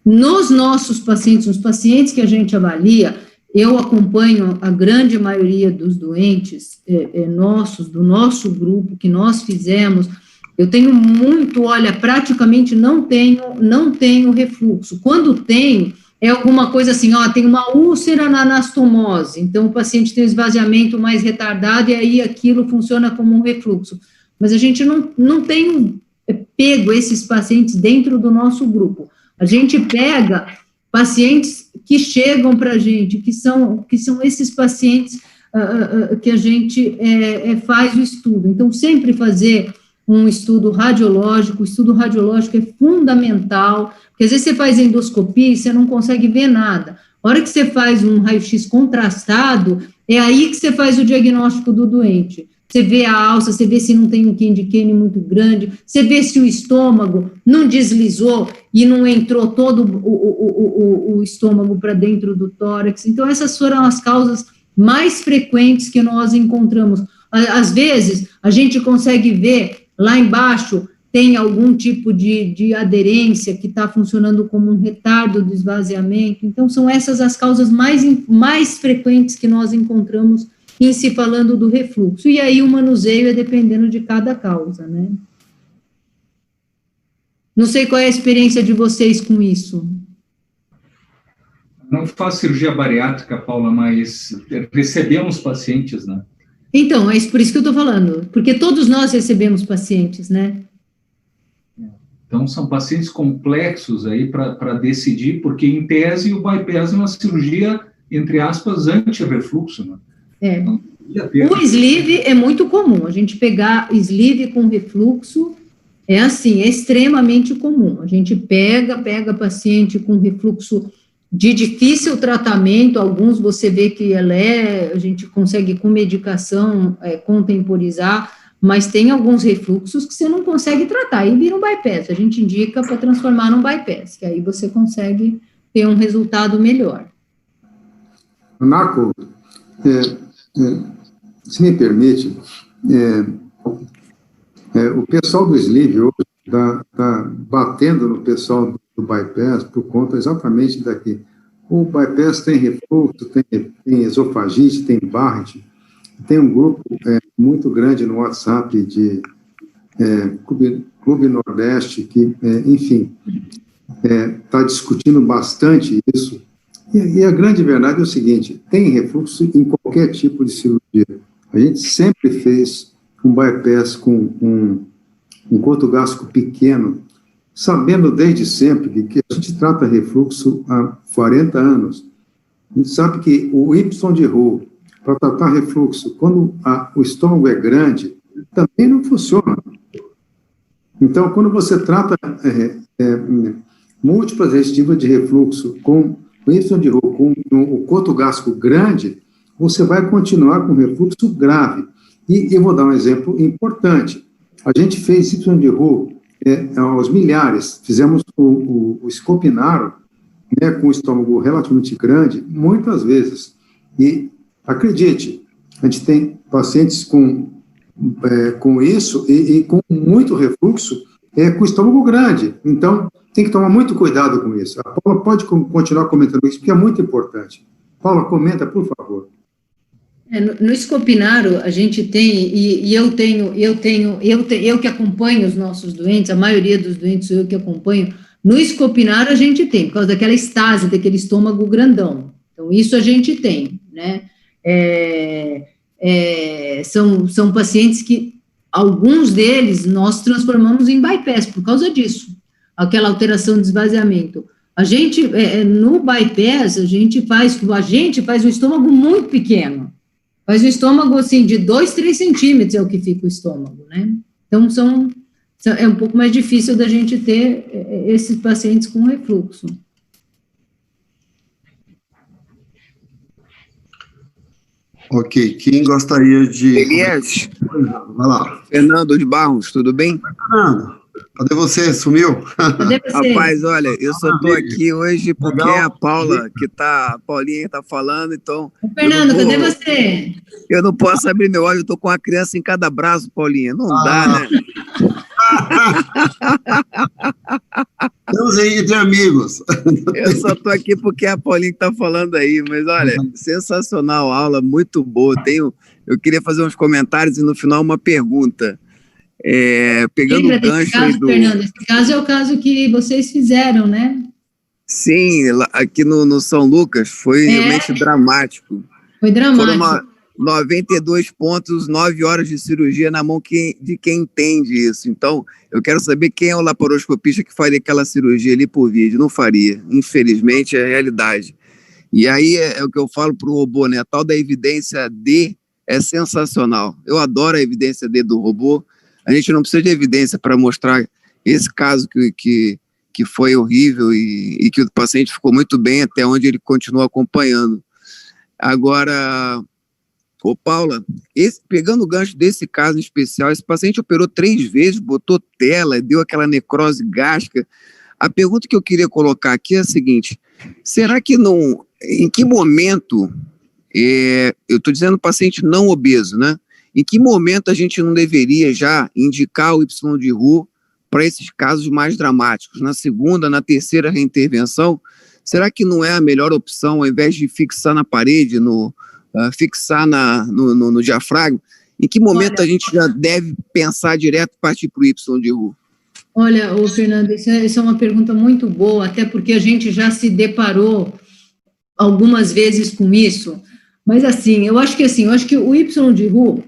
Nos nossos pacientes, nos pacientes que a gente avalia, eu acompanho a grande maioria dos doentes nossos, do nosso grupo, que nós fizemos, eu tenho muito, olha, praticamente não tenho refluxo. Quando tenho, é alguma coisa assim, tem uma úlcera na anastomose, então o paciente tem um esvaziamento mais retardado e aí aquilo funciona como um refluxo. Mas a gente não tem pego esses pacientes dentro do nosso grupo. A gente pega pacientes que chegam para a gente, que são esses pacientes que a gente faz o estudo. Então, sempre fazer um estudo radiológico, o estudo radiológico é fundamental, porque às vezes você faz endoscopia e você não consegue ver nada. A hora que você faz um raio-x contrastado, é aí que você faz o diagnóstico do doente. Você vê a alça, você vê se não tem um candy cane muito grande, você vê se o estômago não deslizou e não entrou todo o estômago para dentro do tórax. Então, essas foram as causas mais frequentes que nós encontramos. Às vezes, a gente consegue ver lá embaixo, tem algum tipo de aderência que está funcionando como um retardo do esvaziamento. Então, são essas as causas mais frequentes que nós encontramos em se falando do refluxo. E aí o manuseio é dependendo de cada causa, né? Não sei qual é a experiência de vocês com isso. Não faço cirurgia bariátrica, Paula, mas recebemos pacientes, né? Então, é por isso que eu estou falando, porque todos nós recebemos pacientes, né? Então, são pacientes complexos aí para decidir, porque, em tese, o bypass é uma cirurgia, entre aspas, anti-refluxo, né? Então, o sleeve é muito comum, a gente pegar sleeve com refluxo é assim, é extremamente comum. A gente pega paciente com refluxo de difícil tratamento, alguns você vê que a gente consegue com medicação contemporizar, mas tem alguns refluxos que você não consegue tratar, aí vira um bypass, a gente indica para transformar num bypass, que aí você consegue ter um resultado melhor. Marco, se me permite, o pessoal do sleeve hoje está batendo no pessoal do bypass por conta exatamente daqui. O bypass tem refluxo, tem esofagite, tem Barrett, tem um grupo muito grande no WhatsApp de Clube Nordeste que, enfim, está discutindo bastante isso. E a grande verdade é o seguinte, tem refluxo em qualquer tipo de cirurgia. A gente sempre fez um bypass com um curto gástrico pequeno, sabendo desde sempre que a gente trata refluxo há 40 anos. A gente sabe que o Y de Roux, para tratar refluxo, quando o estômago é grande, também não funciona. Então, quando você trata múltiplas restritivas de refluxo com o Y de Roux, com o curto gástrico grande, você vai continuar com refluxo grave. E eu vou dar um exemplo importante. A gente fez Y de Roux aos milhares, fizemos o Scopinaro, né, com o estômago relativamente grande, muitas vezes. E, acredite, a gente tem pacientes com isso e com muito refluxo, com o estômago grande. Então, tem que tomar muito cuidado com isso. A Paula pode continuar comentando isso, porque é muito importante. Paula, comenta, por favor. No Scopinaro, a gente tem, e eu que acompanho os nossos doentes, a maioria dos doentes eu que acompanho, no Scopinaro a gente tem, por causa daquela estase, daquele estômago grandão. Então, isso a gente tem, né? São pacientes que, alguns deles, nós transformamos em bypass, por causa disso, aquela alteração de esvaziamento. A gente, no bypass, a gente faz um estômago muito pequeno. Faz um estômago, assim, de 2, 3 centímetros é o que fica o estômago, né? Então, é um pouco mais difícil da gente ter esses pacientes com refluxo. Ok, quem gostaria de... Elias. Vai lá. Fernando de Barros, tudo bem? Fernando, cadê você? Sumiu? Cadê você? Rapaz, olha, eu só estou aqui hoje porque a Paula, a Paulinha está falando, então... Fernando, cadê você? Eu não posso abrir meu olho, eu estou com uma criança em cada braço, Paulinha, não dá, né? Estamos aí entre amigos. Eu só estou aqui porque a Paulinha está falando aí, mas olha, sensacional a aula, muito boa. Eu queria fazer uns comentários e no final uma pergunta. Pegando o gancho caso, aí do... Fernando, esse caso é o caso que vocês fizeram, né? Sim, aqui no São Lucas foi realmente dramático. Foi dramático. Foram 92 pontos, 9 horas de cirurgia na mão de quem entende isso. Então, eu quero saber quem é o laparoscopista que faria aquela cirurgia ali por vídeo. Não faria, infelizmente, é a realidade. E aí é o que eu falo para o robô, né? A tal da evidência D é sensacional. Eu adoro a evidência D do robô. A gente não precisa de evidência para mostrar esse caso que foi horrível e que o paciente ficou muito bem até onde ele continua acompanhando. Agora... Ô, Paula, pegando o gancho desse caso em especial, esse paciente operou 3 vezes, botou tela, deu aquela necrose gástrica. A pergunta que eu queria colocar aqui é a seguinte, será que em que momento, eu estou dizendo paciente não obeso, né? Em que momento a gente não deveria já indicar o Y de Roux para esses casos mais dramáticos? Na segunda, na terceira reintervenção, será que não é a melhor opção, ao invés de fixar na parede, fixar no diafragma? Em que momento a gente já deve pensar direto partir para o Y de Roux? Olha, Fernando, isso é uma pergunta muito boa, até porque a gente já se deparou algumas vezes com isso, mas assim, eu acho que o Y de Roux,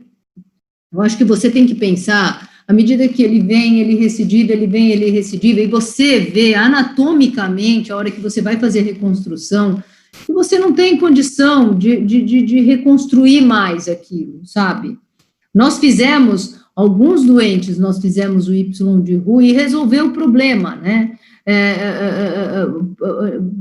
eu acho que você tem que pensar, à medida que ele vem, ele recidiva, e você vê anatomicamente, a hora que você vai fazer a reconstrução, que você não tem condição de reconstruir mais aquilo, sabe? Nós fizemos, alguns doentes, nós fizemos o Y de Roux e resolveu o problema, né?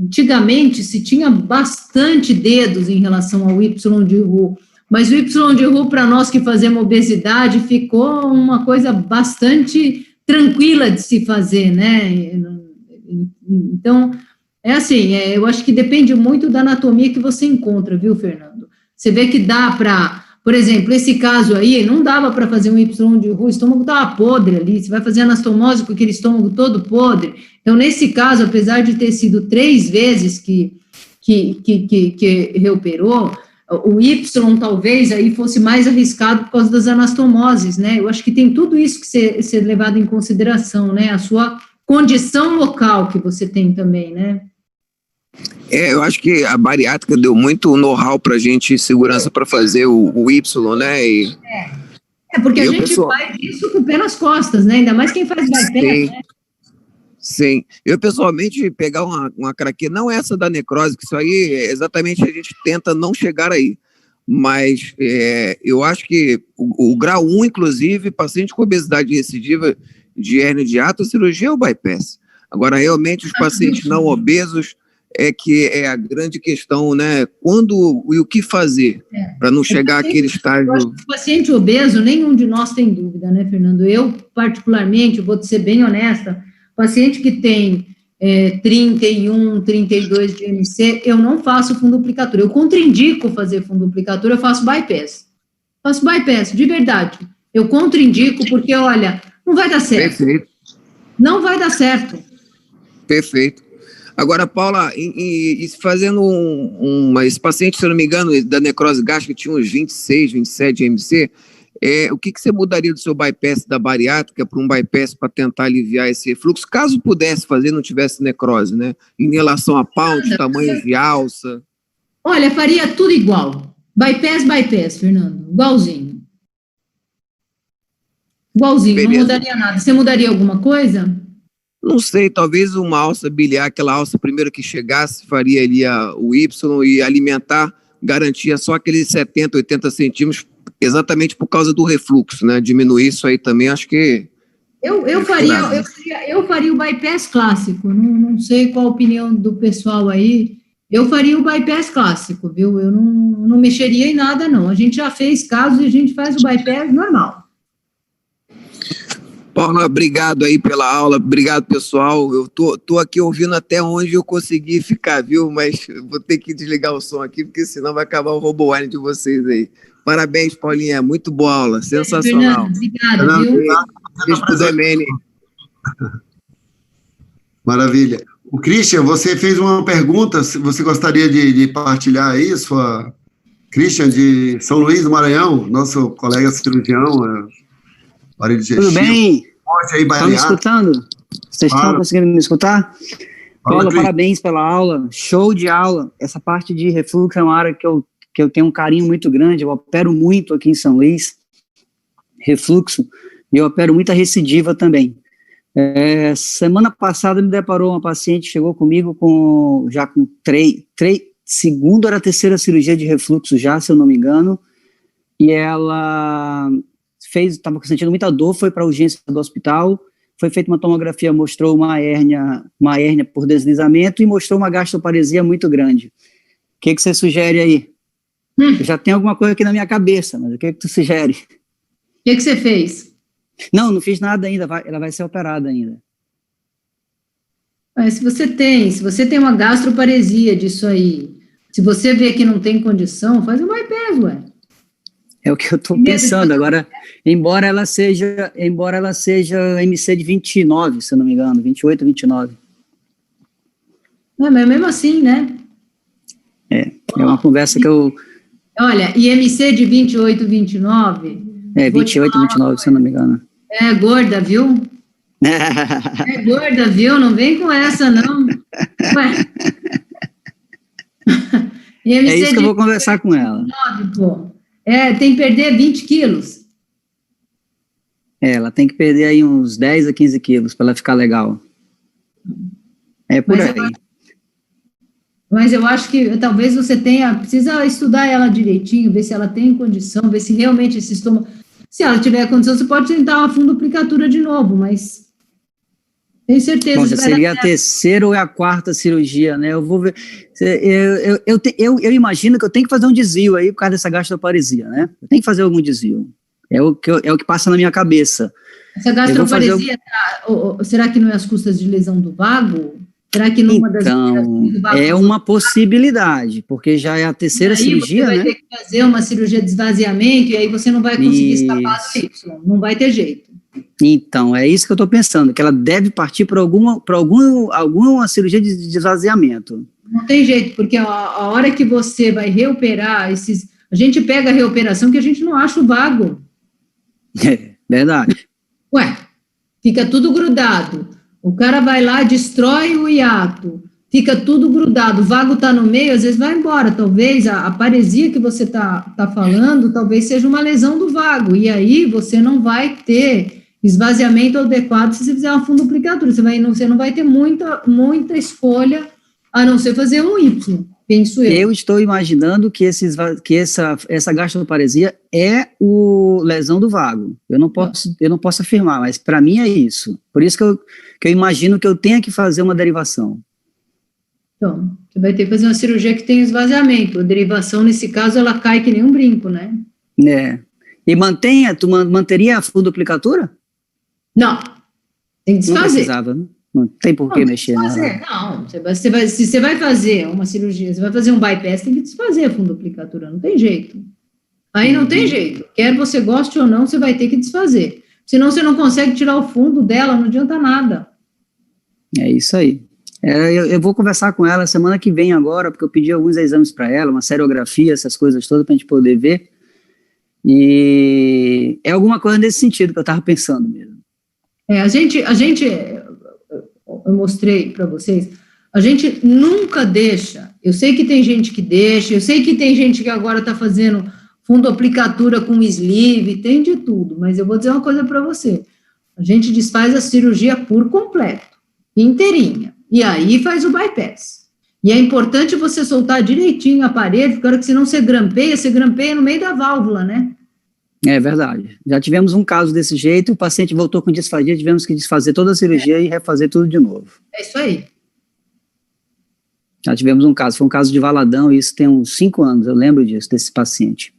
Antigamente se tinha bastante dedos em relação ao Y de Roux, mas o Y de Roux, para nós que fazemos obesidade, ficou uma coisa bastante tranquila de se fazer, né? Então, é assim, eu acho que depende muito da anatomia que você encontra, viu, Fernando? Você vê que dá para, por exemplo, esse caso aí, não dava para fazer um Y de Roux, o estômago estava podre ali, você vai fazer anastomose com aquele estômago todo podre. Então, nesse caso, apesar de ter sido 3 vezes que reoperou, o Y talvez aí fosse mais arriscado por causa das anastomoses, né? Eu acho que tem tudo isso que ser levado em consideração, né? A sua condição local que você tem também, né? Eu acho que a bariátrica deu muito know-how para a gente, segurança para fazer o Y, né? Porque a gente faz isso com o pé nas costas, né? Ainda mais quem faz bypass, né? Sim, eu pessoalmente pegar uma craqueira, não essa da necrose, que isso aí exatamente a gente tenta não chegar aí, mas eu acho que o grau 1, inclusive, paciente com obesidade recidiva de hérnia de hiato, a cirurgia é o bypass. Agora, realmente, os pacientes não obesos que é a grande questão, né? Quando e o que fazer para não chegar àquele estágio... O paciente obeso, nenhum de nós tem dúvida, né, Fernando? Eu, particularmente, vou te ser bem honesta, paciente que tem 31, 32 de MC, eu não faço fundoplicatura. Eu contraindico fazer fundoplicatura, eu faço bypass. Faço bypass, de verdade. Eu contraindico porque, olha, não vai dar certo. Perfeito. Não vai dar certo. Perfeito. Agora, Paula, fazendo esse paciente, se eu não me engano, da necrose gástrica, tinha uns 26, 27 de MC, o que você mudaria do seu bypass da bariátrica para um bypass para tentar aliviar esse refluxo, caso pudesse fazer, não tivesse necrose, né? Em relação a pound, tamanho de alça? Olha, faria tudo igual. Bypass, Fernando. Igualzinho. Beleza. Não mudaria nada. Você mudaria alguma coisa? Não sei, talvez uma alça biliar, aquela alça primeiro que chegasse, faria ali o Y e alimentar, garantia só aqueles 70, 80 centímetros, exatamente por causa do refluxo, né? Diminuir isso aí também, acho que... Eu faria o bypass clássico, não sei qual a opinião do pessoal aí, eu faria o bypass clássico, viu? Eu não mexeria em nada, não. A gente já fez casos e a gente faz o bypass normal. Paula, obrigado aí pela aula, obrigado, pessoal. Eu tô aqui ouvindo até onde eu consegui ficar, viu? Mas vou ter que desligar o som aqui, porque senão vai acabar o RoboWine de vocês aí. Parabéns, Paulinha, muito boa aula, sensacional. Obrigada, viu? Beijo pro Demene. Maravilha. O Christian, você fez uma pergunta, você gostaria de partilhar aí, Christian, de São Luís do Maranhão, nosso colega cirurgião, tudo bem? Estão me escutando? Vocês estão conseguindo me escutar? Paula, parabéns pela aula, show de aula. Essa parte de refluxo é uma área que eu tenho um carinho muito grande, eu opero muito aqui em São Luís, refluxo, e eu opero muita recidiva também. Semana passada me deparou uma paciente, chegou comigo já com segunda ou terceira cirurgia de refluxo já, se eu não me engano, e ela... estava sentindo muita dor, foi para a urgência do hospital, foi feita uma tomografia, mostrou uma hérnia por deslizamento e mostrou uma gastroparesia muito grande. O que você sugere aí? Eu já tenho alguma coisa aqui na minha cabeça, mas o que tu sugere? O que você fez? Não fiz nada ainda, ela vai ser operada ainda. Se você tem uma gastroparesia disso aí, se você vê que não tem condição, faz um bypass, ué. É o que eu estou pensando agora, embora ela seja MC de 29, se eu não me engano, 28, 29. Não, mas mesmo assim, né? É uma conversa que eu... Olha, e MC de 28, 29... 28, 29, se eu não me engano. É gorda, viu? É gorda, viu? Não vem com essa, não. Ué. É isso que eu vou conversar com ela. 9, pô. Tem que perder 20 quilos. Ela tem que perder aí uns 10 a 15 quilos para ela ficar legal. É por aí. Mas eu acho que talvez você precisa estudar ela direitinho, ver se ela tem condição, ver se realmente esse estômago... Se ela tiver condição, você pode tentar uma fundoplicatura de novo, mas tenho certeza... Bom, já seria a terceira ou a quarta cirurgia, né? Eu vou ver... Eu imagino que eu tenho que fazer um desvio aí por causa dessa gastroparesia, né? Eu tenho que fazer algum desvio. É o que passa na minha cabeça. Essa gastroparesia, será que não é às custas de lesão do vago? Será que numa das do vago é uma possibilidade, porque já é a terceira cirurgia, né? Você vai ter que fazer uma cirurgia de esvaziamento e aí você não vai conseguir escapar do Y, não vai ter jeito. Então, é isso que eu estou pensando, que ela deve partir para alguma cirurgia de esvaziamento. Não tem jeito, porque a hora que você vai reoperar a gente pega a reoperação que a gente não acha o vago. É, verdade. Ué, fica tudo grudado. O cara vai lá, destrói o hiato, fica tudo grudado, o vago está no meio, às vezes vai embora. Talvez a paresia que você tá falando, talvez seja uma lesão do vago, e aí você não vai ter esvaziamento adequado se você fizer uma fundoplicatura, você não vai ter muita escolha, a não ser fazer um Y, penso eu. Eu estou imaginando que essa gastroparesia é lesão do vago. Eu não posso afirmar, mas para mim é isso. Por isso que eu imagino que eu tenha que fazer uma derivação. Então, você vai ter que fazer uma cirurgia que tem esvaziamento. A derivação, nesse caso, ela cai que nem um brinco, né? E tu manteria a fundoplicatura? Não. Tem que desfazer. Não precisava, né? Não tem por que mexer nela. Não, se você vai fazer uma cirurgia, você vai fazer um bypass, tem que desfazer a fundoplicatura, não tem jeito. Aí não tem jeito. Quer você goste ou não, você vai ter que desfazer. Senão você não consegue tirar o fundo dela, não adianta nada. É isso aí. Eu vou conversar com ela semana que vem agora, porque eu pedi alguns exames para ela, uma serografia, essas coisas todas, para a gente poder ver. E é alguma coisa nesse sentido que eu estava pensando mesmo. Eu mostrei para vocês, a gente nunca deixa, eu sei que tem gente que deixa, eu sei que tem gente que agora está fazendo fundoplicatura com sleeve, tem de tudo, mas eu vou dizer uma coisa para você, a gente desfaz a cirurgia por completo, inteirinha, e aí faz o bypass. E é importante você soltar direitinho o aparelho, porque a hora que senão você grampeia no meio da válvula, né? É verdade. Já tivemos um caso desse jeito, o paciente voltou com disfagia, tivemos que desfazer toda a cirurgia e refazer tudo de novo. É isso aí. Já tivemos um caso, foi um caso de Valadão, e isso tem uns 5 anos, eu lembro disso, desse paciente.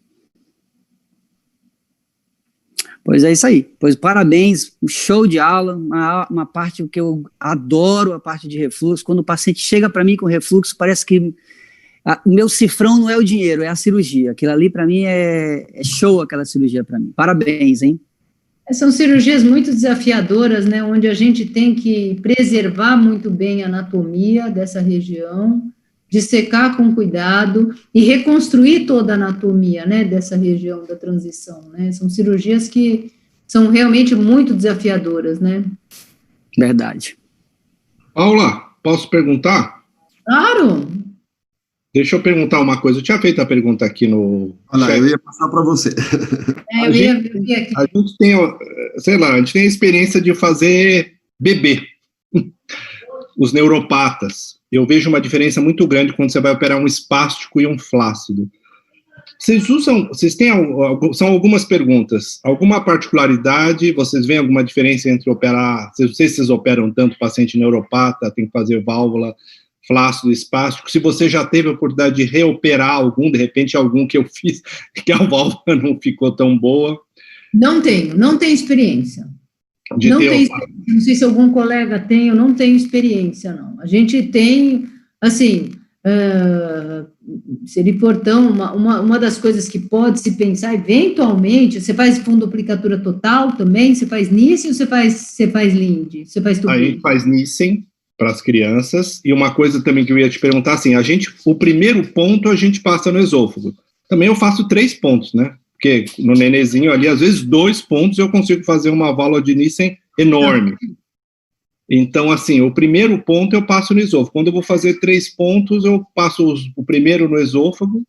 Pois é isso aí. Pois parabéns, show de aula, uma parte que eu adoro, a parte de refluxo. Quando o paciente chega para mim com refluxo, parece que o meu cifrão não é o dinheiro, é a cirurgia. Aquilo ali, para mim, é show, aquela cirurgia para mim. Parabéns, hein? São cirurgias muito desafiadoras, né, onde a gente tem que preservar muito bem a anatomia dessa região, dissecar com cuidado e reconstruir toda a anatomia, né, dessa região da transição, né? São cirurgias que são realmente muito desafiadoras, né? Verdade. Paula, posso perguntar? Claro! Deixa eu perguntar uma coisa. Eu tinha feito a pergunta aqui no... Olha, eu ia passar para você. Eu ia ver aqui. A gente tem, sei lá, a gente tem a experiência de fazer bebê. Os neuropatas. Eu vejo uma diferença muito grande quando você vai operar um espástico e um flácido. Vocês têm, são algumas perguntas. Alguma particularidade? Vocês veem alguma diferença entre operar... Não sei se vocês operam tanto paciente neuropata, tem que fazer válvula... flácido, espástico, se você já teve a oportunidade de reoperar algum, de repente algum que eu fiz, que a válvula não ficou tão boa. Não tenho experiência. Não sei se algum colega tem, eu não tenho experiência, não. A gente tem, assim, se ele for tão, uma das coisas que pode se pensar, eventualmente, você faz fundoplicatura total também? Você faz Nissen ou você faz Linde? Você faz tudo? A gente faz Nissen para as crianças, e uma coisa também que eu ia te perguntar, assim, o primeiro ponto a gente passa no esôfago. Também eu faço 3 pontos, né? Porque no nenenzinho ali, às vezes 2 pontos eu consigo fazer uma válvula de Nissen enorme. Então, assim, o primeiro ponto eu passo no esôfago. Quando eu vou fazer 3 pontos, eu passo o primeiro no esôfago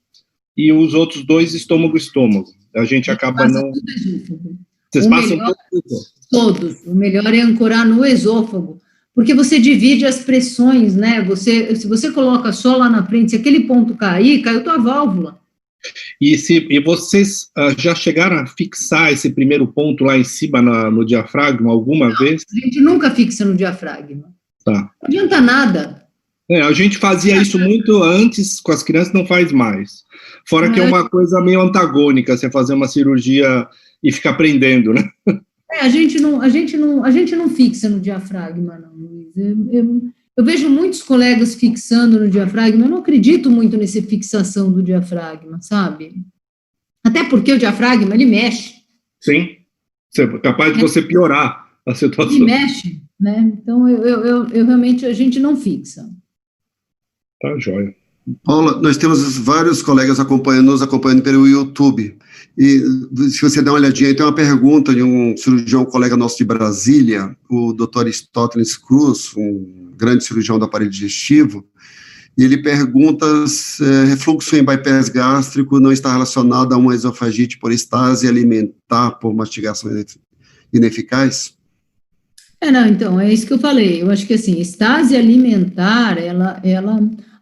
e os outros 2 estômago. A gente acaba não... Vocês passam todos. O melhor é ancorar no esôfago, porque você divide as pressões, né? Se você coloca só lá na frente, se aquele ponto cair, caiu tua válvula. E vocês já chegaram a fixar esse primeiro ponto lá em cima no diafragma alguma vez? A gente nunca fixa no diafragma. Tá. Não adianta nada. A gente fazia isso muito antes, com as crianças não faz mais. Fora que é uma coisa meio antagônica, você fazer uma cirurgia e ficar prendendo, né? A gente não fixa no diafragma, não, Luiz. Eu vejo muitos colegas fixando no diafragma, eu não acredito muito nessa fixação do diafragma, sabe? Até porque o diafragma, ele mexe. Sim, é capaz de você piorar a situação. Ele mexe, né? Então, eu realmente, a gente não fixa. Tá, joia. Paula, nós temos vários colegas nos acompanhando pelo YouTube, e se você der uma olhadinha, tem uma pergunta de um cirurgião colega nosso de Brasília, o Dr. Aristóteles Cruz, um grande cirurgião do aparelho digestivo, e ele pergunta se refluxo em bypass gástrico não está relacionado a uma esofagite por estase alimentar por mastigação ineficaz? Não, então, é isso que eu falei. Eu acho que, assim, estase alimentar, ela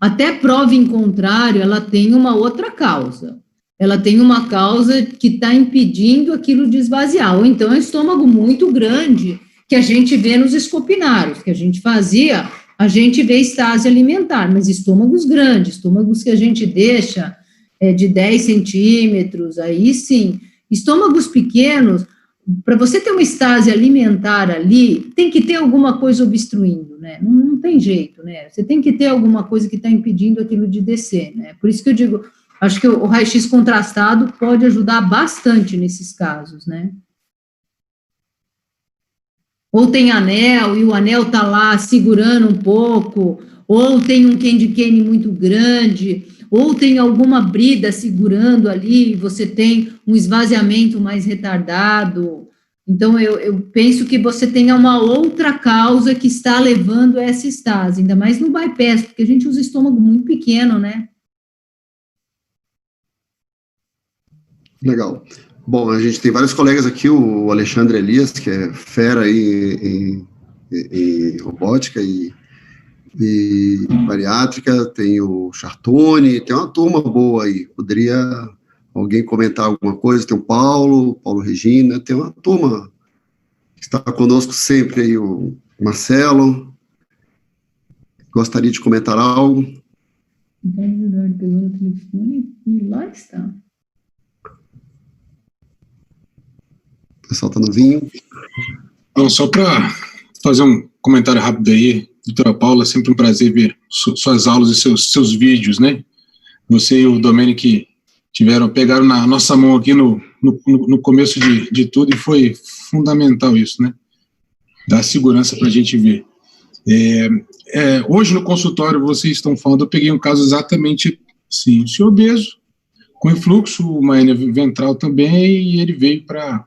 até prova em contrário, ela tem uma outra causa. Ela tem uma causa que está impedindo aquilo de esvaziar. Ou então, é um estômago muito grande, que a gente vê nos escopinários, que a gente fazia, a gente vê estase alimentar, mas estômagos grandes, estômagos que a gente deixa de 10 centímetros, aí sim. Estômagos pequenos, para você ter uma estase alimentar ali, tem que ter alguma coisa obstruindo, né? Não tem jeito, né? Você tem que ter alguma coisa que está impedindo aquilo de descer, né? Por isso que eu digo, acho que o raio-x contrastado pode ajudar bastante nesses casos, né? Ou tem anel, e o anel está lá segurando um pouco, ou tem um candy cane muito grande, ou tem alguma brida segurando ali, você tem um esvaziamento mais retardado. Então, eu penso que você tenha uma outra causa que está levando a essa estase, ainda mais no bypass, porque a gente usa estômago muito pequeno, né? Legal. Bom, a gente tem vários colegas aqui, o Alexandre Elias, que é fera aí em robótica e bariátrica, tem o Chartoni, tem uma turma boa aí. Poderia alguém comentar alguma coisa? Tem o Paulo Regina, tem uma turma que está conosco sempre aí, o Marcelo. Gostaria de comentar algo? Eduardo pegou no telefone e lá está. O pessoal está no vinho. Não, só para fazer um comentário rápido aí, doutora Paula, sempre um prazer ver suas aulas e seus vídeos, né? Você e o Domenic pegaram na nossa mão aqui no começo de tudo, e foi fundamental isso, né? Dar segurança para a gente ver. Hoje no consultório vocês estão falando, eu peguei um caso exatamente assim, o senhor obeso, com refluxo, uma hernia ventral também, e ele veio para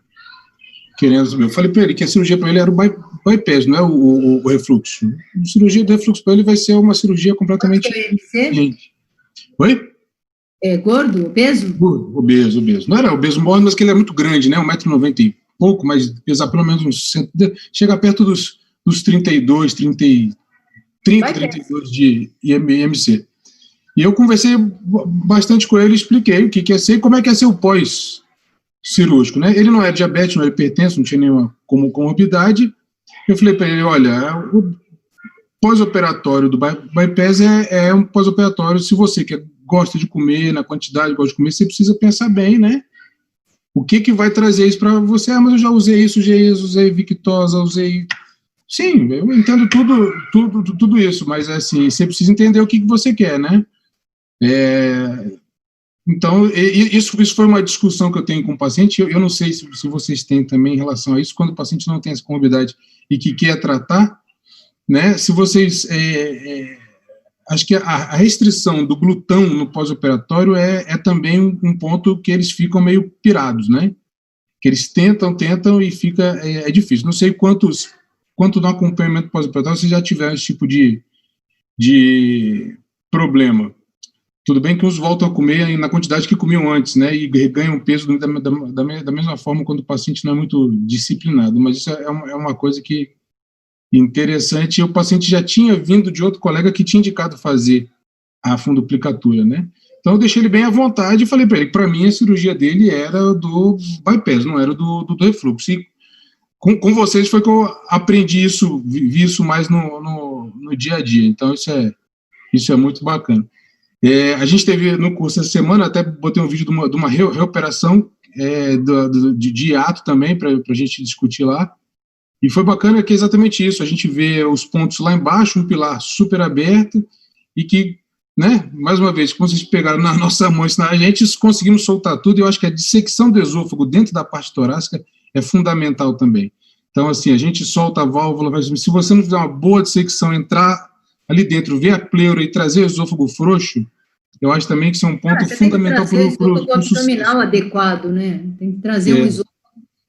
querendo. Eu falei para ele que a cirurgia para ele era o bypass, não é o refluxo. A cirurgia do refluxo para ele vai ser uma cirurgia completamente diferente. Oi? É gordo, obeso? Obeso. Não era obeso mole, mas que ele é muito grande, né? 1,90 m e pouco, mas pesar pelo menos uns... Chega perto dos 32 de IMC. E eu conversei bastante com ele, expliquei o que ia ser e como é que ia ser o pós-cirúrgico, né? Ele não é diabético, não é hipertenso, não tinha nenhuma comorbidade. Eu falei para ele, olha, o pós-operatório do bypass é um pós-operatório, se você gosta de comer, na quantidade, gosta de comer, você precisa pensar bem, né? O que vai trazer isso para você? Mas eu já usei isso, usei Victoza, usei... Sim, eu entendo tudo isso, mas assim, você precisa entender o que você quer, né? Então, isso foi uma discussão que eu tenho com o paciente. Eu não sei se vocês têm também em relação a isso, quando o paciente não tem essa comorbidade e que quer tratar, né? Se vocês... acho que a restrição do glutão no pós-operatório é também um ponto que eles ficam meio pirados, né? Que eles tentam e fica... É difícil. Não sei quantos quanto no acompanhamento pós-operatório vocês já tiveram esse tipo de problema. Tudo bem que uns voltam a comer na quantidade que comiam antes, né, e ganham peso da mesma forma quando o paciente não é muito disciplinado, mas isso é uma coisa que interessante, e o paciente já tinha vindo de outro colega que tinha indicado fazer a fundoplicatura, né. Então eu deixei ele bem à vontade e falei para ele que para mim a cirurgia dele era do bypass, não era do refluxo. E com vocês foi que eu aprendi isso, vi isso mais no dia a dia, então isso é muito bacana. A gente teve no curso essa semana, até botei um vídeo de uma reoperação de hiato também, para a gente discutir lá, e foi bacana que é exatamente isso, a gente vê os pontos lá embaixo, um pilar super aberto, e que, né, mais uma vez, como vocês pegaram na nossa mão, a gente conseguimos soltar tudo, e eu acho que a dissecção do esôfago dentro da parte torácica é fundamental também. Então, assim, a gente solta a válvula, mas se você não fizer uma boa dissecção, entrar ali dentro, ver a pleura e trazer o esôfago frouxo, eu acho também que isso é um ponto fundamental para o esôfago abdominal adequado, né? Tem que trazer um esôfago.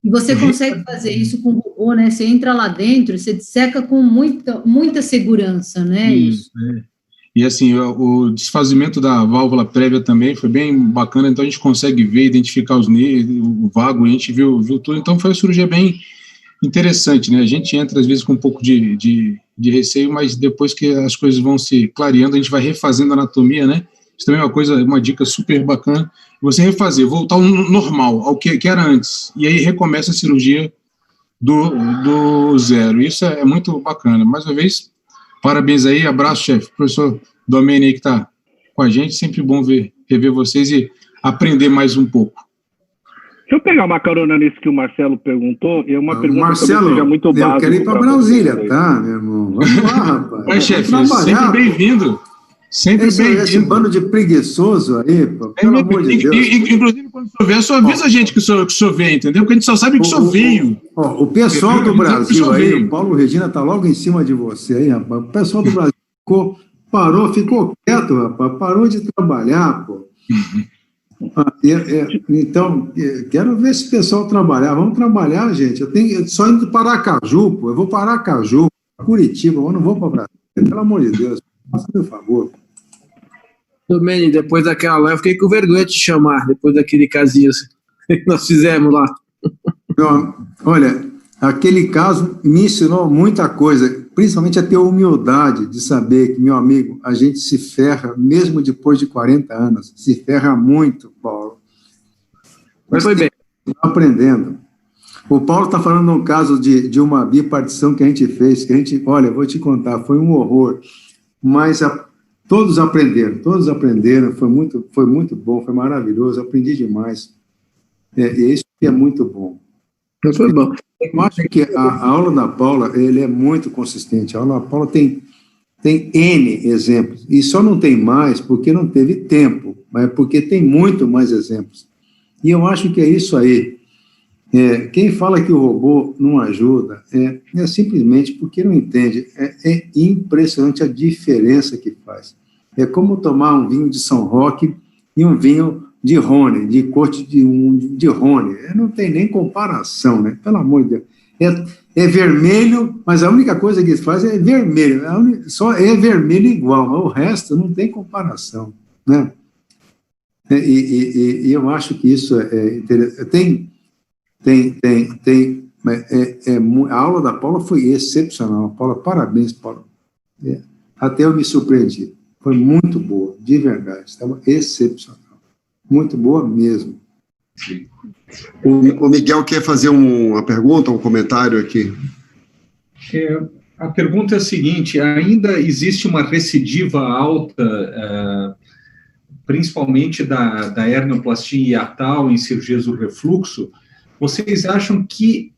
E você consegue fazer isso com o robô, né? Você entra lá dentro, você disseca com muita segurança, né? Isso. E assim, o desfazimento da válvula prévia também foi bem bacana, então a gente consegue ver, identificar os nervos, o vago, a gente viu tudo, então foi uma cirurgia bem interessante, né? A gente entra às vezes com um pouco de receio, mas depois que as coisas vão se clareando, a gente vai refazendo a anatomia, né? Isso também é uma dica super bacana, você refazer, voltar ao normal, ao que era antes, e aí recomeça a cirurgia do zero. Isso é muito bacana. Mais uma vez, parabéns aí, abraço, chefe, professor Domênio aí que está com a gente, sempre bom rever vocês e aprender mais um pouco. Deixa eu pegar uma carona nisso que o Marcelo perguntou, e uma pergunta Marcelo, que seja muito básica. Eu quero ir para Brasília, tá, meu irmão? Vamos lá, rapaz. Mas, chefe, sempre bem-vindo. Sempre bem-vindo. Esse bando de preguiçoso aí, pelo amor de Deus. Inclusive, quando o senhor vier, só avisa a gente que o senhor veio, entendeu? Porque a gente só sabe que o senhor veio. O pessoal do Brasil aí, o Paulo Regina tá logo em cima de você aí, rapaz. O pessoal do Brasil ficou quieto, rapaz. Parou de trabalhar, pô. Então, quero ver esse pessoal trabalhar. Vamos trabalhar, gente. Eu tenho só indo para Aracaju, pô. Eu vou para Aracaju, Curitiba, eu não vou para Brasília. Pelo amor de Deus, faça meu favor. Domênio, depois daquela lá, eu fiquei com vergonha de te chamar, depois daquele casinho que nós fizemos lá. Olha, aquele caso me ensinou muita coisa, principalmente a ter humildade de saber que, meu amigo, a gente se ferra, mesmo depois de 40 anos, se ferra muito, Paulo. Mas foi bem. Aprendendo. O Paulo está falando de um caso de uma bipartição que a gente fez, olha, vou te contar, foi um horror, mas todos aprenderam, foi muito bom, foi maravilhoso, aprendi demais. Isso é muito bom. Foi bom. Eu acho que a aula da Paula, ele é muito consistente. A aula da Paula tem N exemplos, e só não tem mais porque não teve tempo, mas porque tem muito mais exemplos. E eu acho que é isso aí. Quem fala que o robô não ajuda é simplesmente porque não entende. É impressionante a diferença que faz. É como tomar um vinho de São Roque e um vinho de Rhône, de corte de Rhône. Não tem nem comparação, né? Pelo amor de Deus. É vermelho, mas a única coisa que faz é vermelho. Só é vermelho igual, mas o resto não tem comparação, né? E eu acho que isso é interessante. A aula da Paula foi excepcional. Paula, parabéns, Paula. Até eu me surpreendi. Foi muito boa, de verdade. Estava excepcional. Muito boa mesmo. Sim. O Miguel quer fazer uma pergunta, um comentário aqui. A pergunta é a seguinte: ainda existe uma recidiva alta, principalmente da hernioplastia hiatal em cirurgias do refluxo? Vocês acham que,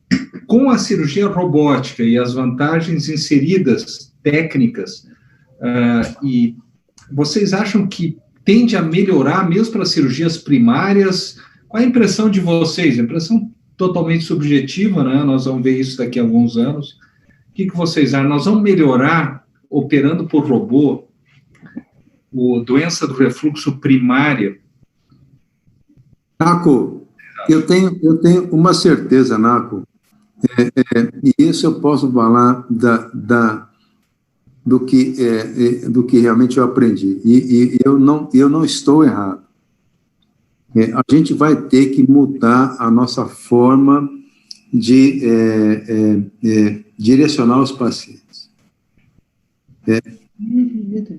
com a cirurgia robótica e as vantagens inseridas técnicas, e vocês acham que tende a melhorar mesmo para cirurgias primárias? Qual a impressão de vocês? Impressão totalmente subjetiva, né? Nós vamos ver isso daqui a alguns anos. O que vocês acham? Nós vamos melhorar, operando por robô, a doença do refluxo primária? Naco, eu tenho uma certeza, Naco. E isso eu posso falar do que realmente eu aprendi. E eu não estou errado. A gente vai ter que mudar a nossa forma de direcionar os pacientes.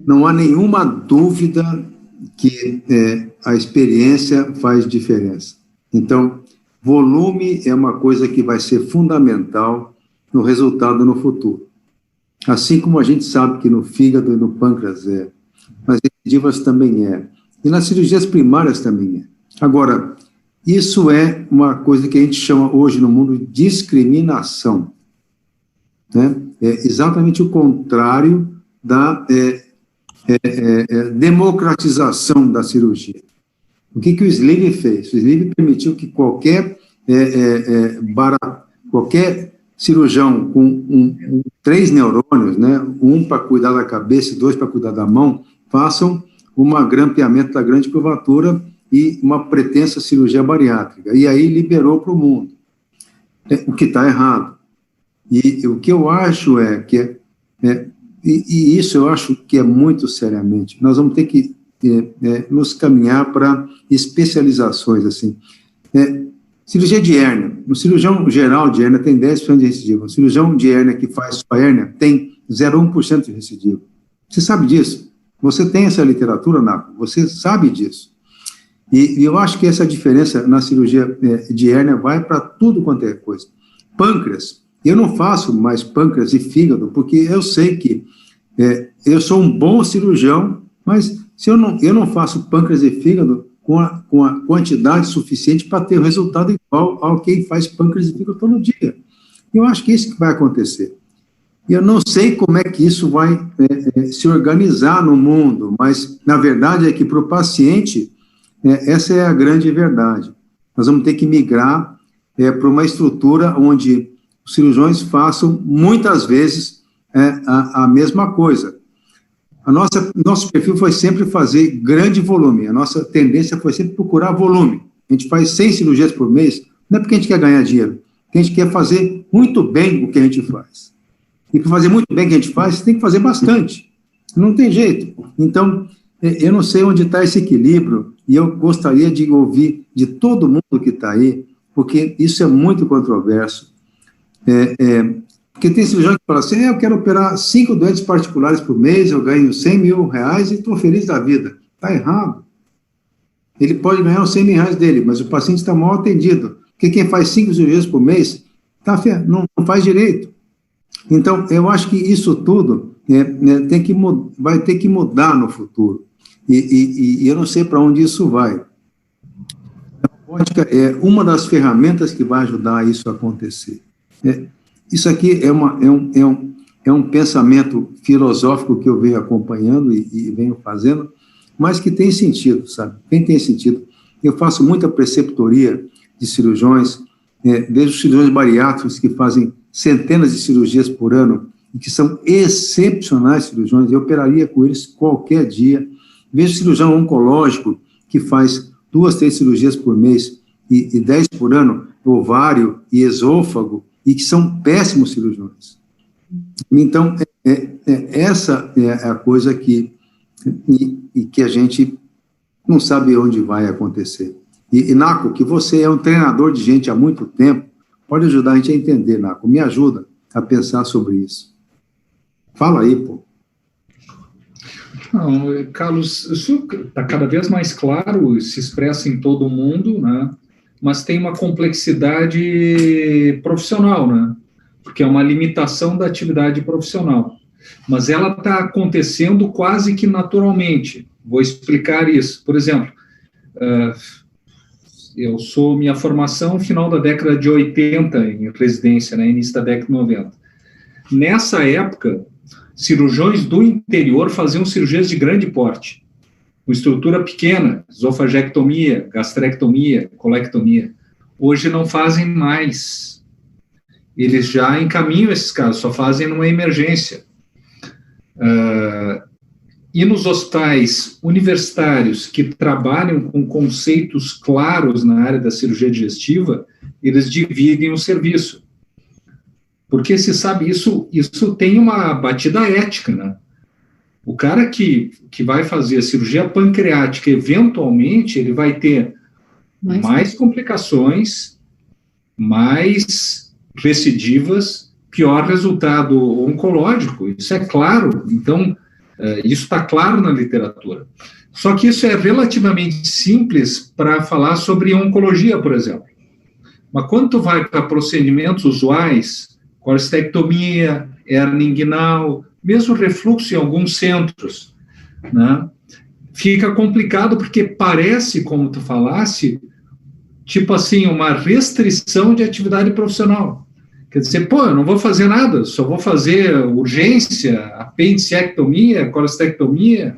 Não há nenhuma dúvida que a experiência faz diferença. Então, volume é uma coisa que vai ser fundamental no resultado no futuro. Assim como a gente sabe que no fígado e no pâncreas nas recidivas também e nas cirurgias primárias também Agora, isso é uma coisa que a gente chama hoje no mundo de discriminação, né? É exatamente o contrário da democratização da cirurgia. O que o Sleeve fez? O Sleeve permitiu que qualquer cirurgião com 3 neurônios, né, um para cuidar da cabeça e 2 para cuidar da mão, façam um grampeamento da grande curvatura e uma pretensa cirurgia bariátrica. E aí liberou para o mundo. O que está errado. E o que eu acho e isso eu acho que é muito seriamente, nós vamos ter que nos caminhar para especializações, assim. Cirurgia de hérnia. No cirurgião geral de hérnia tem 10% de recidiva. O cirurgião de hérnia que faz só hérnia tem 0,1% de recidiva. Você sabe disso? Você tem essa literatura, Naco? Você sabe disso? E eu acho que essa diferença na cirurgia de hérnia vai para tudo quanto é coisa. Pâncreas. Eu não faço mais pâncreas e fígado, porque eu sei que eu sou um bom cirurgião, mas se eu não faço pâncreas e fígado com a quantidade suficiente para ter o resultado igual ao quem faz pâncreas e fígado todo dia. Eu acho que é isso que vai acontecer. E eu não sei como é que isso vai se organizar no mundo, mas, na verdade, é que para o paciente, essa é a grande verdade. Nós vamos ter que migrar para uma estrutura onde os cirurgiões façam, muitas vezes, a mesma coisa. Nosso perfil foi sempre fazer grande volume, a nossa tendência foi sempre procurar volume. A gente faz 100 cirurgias por mês, não é porque a gente quer ganhar dinheiro, porque a gente quer fazer muito bem o que a gente faz. E para fazer muito bem o que a gente faz, você tem que fazer bastante. Não tem jeito. Então, eu não sei onde está esse equilíbrio, e eu gostaria de ouvir de todo mundo que está aí, porque isso é muito controverso. Porque tem cirurgião que fala assim, eu quero operar 5 doentes particulares por mês, eu ganho 100 mil reais e estou feliz da vida. Está errado. Ele pode ganhar os 100 mil reais dele, mas o paciente está mal atendido. Porque quem faz 5 cirurgias por mês não faz direito. Então, eu acho que isso tudo vai ter que mudar no futuro. E eu não sei para onde isso vai. A robótica é uma das ferramentas que vai ajudar isso a acontecer. Isso aqui é um pensamento filosófico que eu venho acompanhando e venho fazendo, mas que tem sentido, sabe? Tem sentido. Eu faço muita preceptoria de cirurgiões, vejo cirurgiões bariátricos que fazem centenas de cirurgias por ano, e que são excepcionais cirurgiões, eu operaria com eles qualquer dia. Vejo cirurgião oncológico que faz 2, 3 cirurgias por mês e 10 por ano, ovário e esôfago, e que são péssimos cirurgiões. Então, essa é a coisa que a gente não sabe onde vai acontecer. E, Naco, que você é um treinador de gente há muito tempo, pode ajudar a gente a entender, Naco. Me ajuda a pensar sobre isso. Fala aí, pô. Não, Carlos, isso está cada vez mais claro, se expressa em todo o mundo, né? Mas tem uma complexidade profissional, né? Porque é uma limitação da atividade profissional. Mas ela está acontecendo quase que naturalmente. Vou explicar isso. Por exemplo, minha formação final da década de 80 em residência, né, início da década de 90. Nessa época, cirurgiões do interior faziam cirurgias de grande porte, com estrutura pequena, esofagectomia, gastrectomia, colectomia. Hoje não fazem mais. Eles já encaminham esses casos, só fazem numa emergência. E nos hospitais universitários que trabalham com conceitos claros na área da cirurgia digestiva, eles dividem o serviço. Porque se sabe, isso tem uma batida ética, né? O cara que vai fazer a cirurgia pancreática, eventualmente, ele vai ter mais complicações, mais recidivas, pior resultado oncológico, isso é claro. Então, isso está claro na literatura. Só que isso é relativamente simples para falar sobre oncologia, por exemplo. Mas quando tu vai para procedimentos usuais, colestectomia, hérnia inguinal, mesmo refluxo em alguns centros, né, fica complicado porque parece, como tu falasse, tipo assim, uma restrição de atividade profissional. Quer dizer, eu não vou fazer nada, só vou fazer urgência, apendicectomia, colestectomia.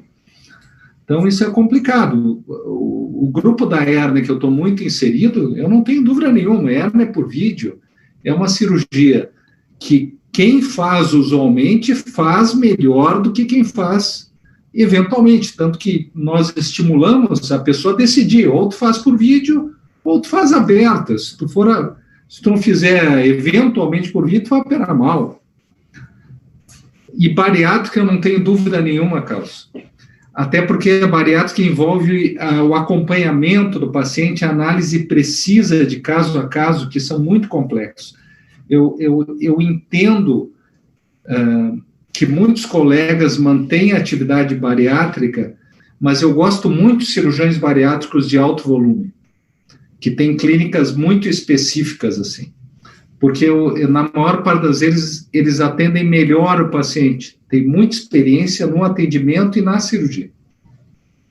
Então, isso é complicado. O grupo da hérnia que eu estou muito inserido, eu não tenho dúvida nenhuma, hérnia por vídeo é uma cirurgia que quem faz usualmente faz melhor do que quem faz eventualmente, tanto que nós estimulamos a pessoa a decidir, ou tu faz por vídeo, ou tu faz aberta. Se tu não fizer eventualmente por vídeo, tu vai operar mal. E bariátrica eu não tenho dúvida nenhuma, Carlos. Até porque a bariátrica envolve o acompanhamento do paciente, a análise precisa de caso a caso, que são muito complexos. Eu entendo que muitos colegas mantêm a atividade bariátrica, mas eu gosto muito de cirurgiões bariátricos de alto volume, que têm clínicas muito específicas, assim, porque na maior parte das vezes eles atendem melhor o paciente, tem muita experiência no atendimento e na cirurgia,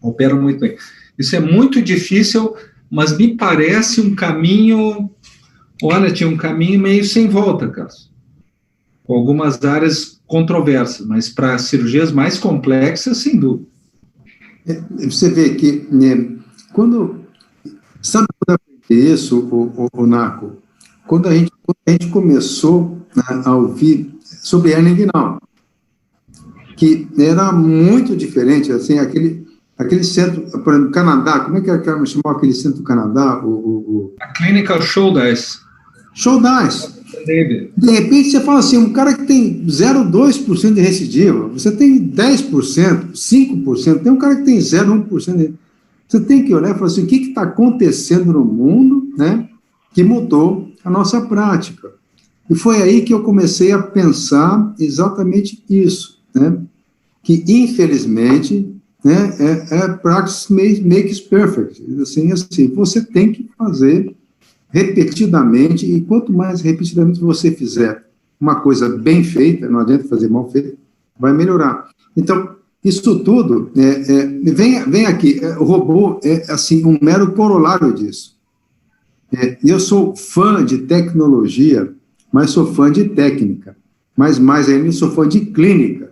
operam muito bem. Isso é muito difícil, mas me parece um caminho, tinha um caminho meio sem volta, Carlos, com algumas áreas controversas, mas para cirurgias mais complexas, sem dúvida. Você vê que sabe quando eu aprendi isso, o Naco? Quando a gente começou, né, a ouvir sobre hérnia inguinal, que era muito diferente, assim, aquele centro, por exemplo, no Canadá, como é que chamou aquele centro do Canadá? A clínica Shouldice. De repente, você fala assim, um cara que tem 0,2% de recidiva, você tem 10%, 5%, tem um cara que tem 0,1%. Você tem que olhar e falar assim, o que está acontecendo no mundo, né, que mudou a nossa prática. E foi aí que eu comecei a pensar exatamente isso, né, que, infelizmente, né, practice makes perfect. Assim, você tem que fazer repetidamente, e quanto mais repetidamente você fizer uma coisa bem feita, não adianta fazer mal feita, vai melhorar. Então, isso tudo, vem aqui, o robô é, assim, um mero corolário disso. Eu sou fã de tecnologia, mas sou fã de técnica, mas mais ainda sou fã de clínica.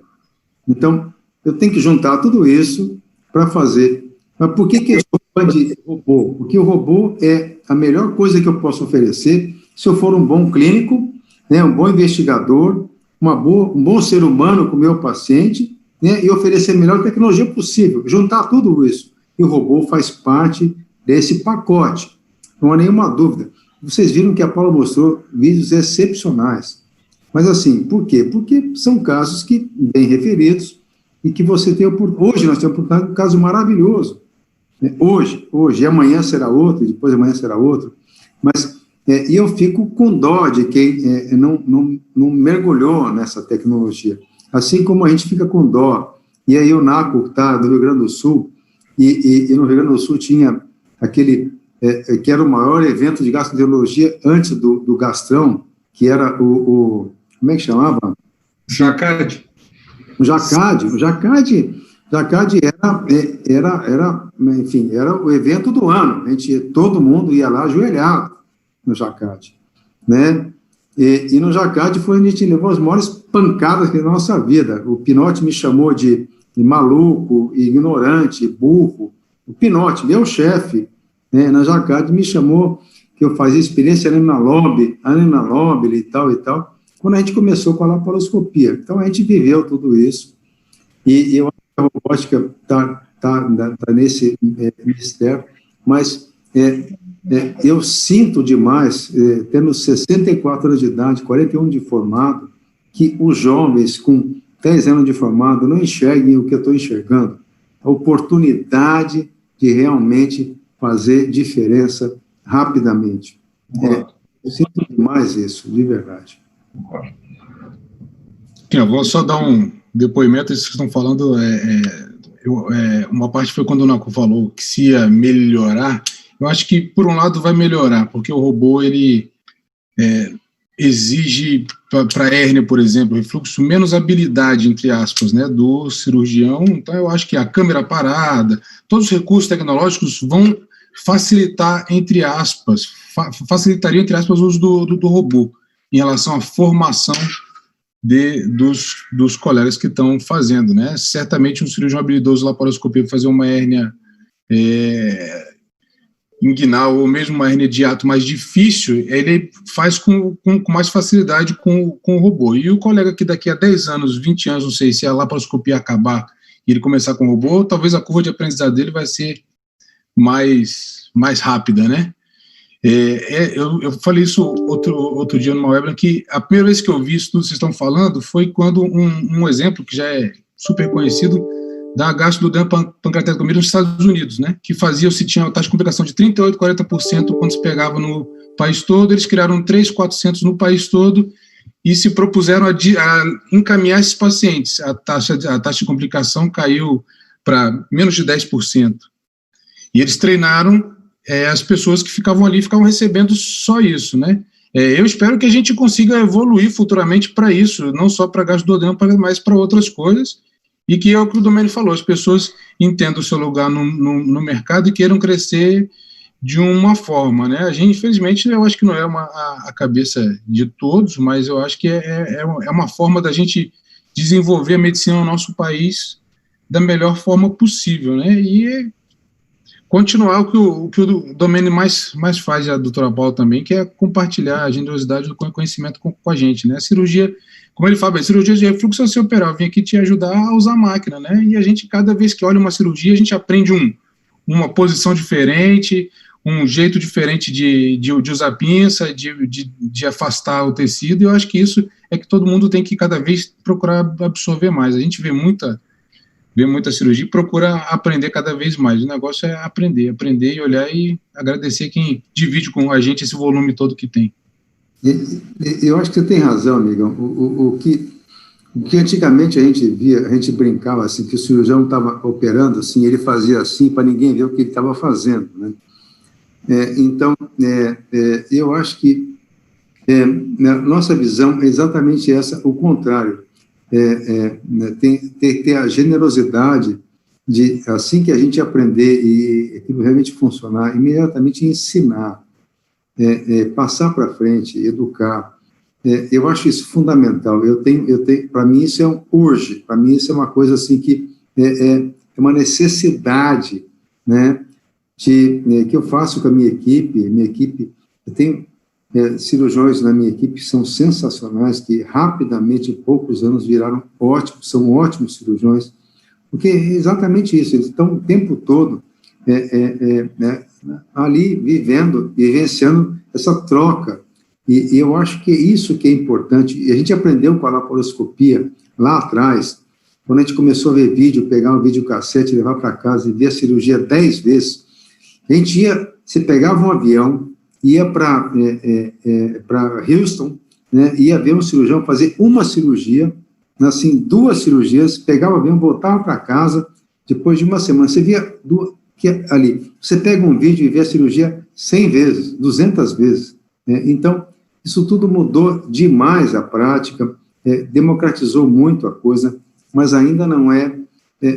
Então, eu tenho que juntar tudo isso para fazer. Mas por que eu sou fã de robô? Porque o robô é a melhor coisa que eu posso oferecer se eu for um bom clínico, né, um bom investigador, um bom ser humano com o meu paciente, né, e oferecer a melhor tecnologia possível, juntar tudo isso. E o robô faz parte desse pacote, não há nenhuma dúvida. Vocês viram que a Paula mostrou vídeos excepcionais. Mas assim, por quê? Porque são casos que, bem referidos, e que você tem hoje nós temos a oportunidade de um caso maravilhoso. Hoje, e amanhã será outro, e depois de amanhã será outro, mas e eu fico com dó de quem não mergulhou nessa tecnologia, assim como a gente fica com dó, e aí o Naco está do Rio Grande do Sul, e no Rio Grande do Sul tinha aquele, que era o maior evento de gastroenterologia antes do Gastrão, que era como é que chamava? Jacade. O Jacade enfim, era o evento do ano. Todo mundo ia lá ajoelhado no Jacade, né? E no Jacade foi onde a gente levou as maiores pancadas da nossa vida. O Pinotti me chamou de maluco, ignorante, burro. O Pinotti, meu chefe, né, na Jacade, me chamou que eu fazia experiência Anina Nobile e tal, quando a gente começou com a laparoscopia. Então, a gente viveu tudo isso, e eu acho que a robótica está nesse mistério, mas eu sinto demais, tendo 64 anos de idade, 41 de formado, que os jovens com 10 anos de formado não enxerguem o que eu estou enxergando. A oportunidade de realmente fazer diferença rapidamente. Eu sinto demais isso, de verdade. Eu vou só dar um depoimento, isso que estão falando, uma parte foi quando o Naco falou que se ia melhorar. Eu acho que, por um lado, vai melhorar, porque o robô, ele exige, para a hérnia, por exemplo, refluxo, menos habilidade, entre aspas, né, do cirurgião. Então, eu acho que a câmera parada, todos os recursos tecnológicos vão facilitar, entre aspas, facilitaria, entre aspas, o uso do robô, em relação à formação dos colegas que estão fazendo, né? Certamente um cirurgião habilidoso laparoscopia para fazer uma hérnia inguinal ou mesmo uma hernia de hiato mais difícil, ele faz com mais facilidade com o robô. E o colega que daqui a 10 anos, 20 anos, não sei, se a laparoscopia acabar e ele começar com o robô, talvez a curva de aprendizado dele vai ser mais rápida, né? Eu falei isso outro dia numa webinar, que a primeira vez que eu vi isso tudo que vocês estão falando foi quando um exemplo que já é super conhecido, da gastrodema pancreatectomia nos Estados Unidos, né, que se tinha uma taxa de complicação de 38%, 40% quando se pegava no país todo. Eles criaram 300, 400 no país todo e se propuseram a encaminhar esses pacientes. A taxa de complicação caiu para menos de 10%. E eles treinaram as pessoas que ficavam ali, ficavam recebendo só isso, né. Eu espero que a gente consiga evoluir futuramente para isso, não só para gastrodema, mas para outras coisas, e que é o que o Domênio falou, as pessoas entendam o seu lugar no mercado e queiram crescer de uma forma, né? A gente, infelizmente, eu acho que não é a cabeça de todos, mas eu acho que é uma forma da gente desenvolver a medicina no nosso país da melhor forma possível, né? E continuar o que o Domênio mais faz, a doutora Paula também, que é compartilhar a generosidade do conhecimento com a gente, né? A cirurgia, como ele fala, a cirurgia de refluxo é se operar, eu vim aqui te ajudar a usar a máquina, né? E a gente, cada vez que olha uma cirurgia, a gente aprende uma posição diferente, um jeito diferente de usar pinça, de afastar o tecido, e eu acho que isso é que todo mundo tem que cada vez procurar absorver mais. A gente vê muita cirurgia e procura aprender cada vez mais. O negócio é aprender e olhar e agradecer quem divide com a gente esse volume todo que tem. Eu acho que você tem razão, amigão. O que antigamente a gente brincava assim, que o cirurgião estava operando assim, ele fazia assim para ninguém ver o que ele estava fazendo, né? Então, eu acho que nossa visão é exatamente essa, o contrário. Ter a generosidade de, assim que a gente aprender e aquilo realmente funcionar, imediatamente ensinar, passar para frente, educar. Eu acho isso fundamental. Para mim isso é urge, para mim isso é uma coisa assim que é uma necessidade, né, que eu faço com a minha equipe. Eu tenho cirurgiões na minha equipe que são sensacionais, que rapidamente, em poucos anos, viraram ótimos, são ótimos cirurgiões, porque é exatamente isso, eles estão o tempo todo ali vivenciando essa troca, e eu acho que é isso que é importante. E a gente aprendeu com a laparoscopia lá atrás, quando a gente começou a ver vídeo, pegar um videocassete, levar para casa e ver a cirurgia 10 vezes, você pegava um avião, ia para Houston, né, ia ver um cirurgião fazer uma cirurgia, assim, 2 cirurgias, pegava o avião, voltava para casa, depois de uma semana, você via ali, você pega um vídeo e vê a cirurgia 100 vezes, 200 vezes, né? Então, isso tudo mudou demais a prática, democratizou muito a coisa, mas ainda não é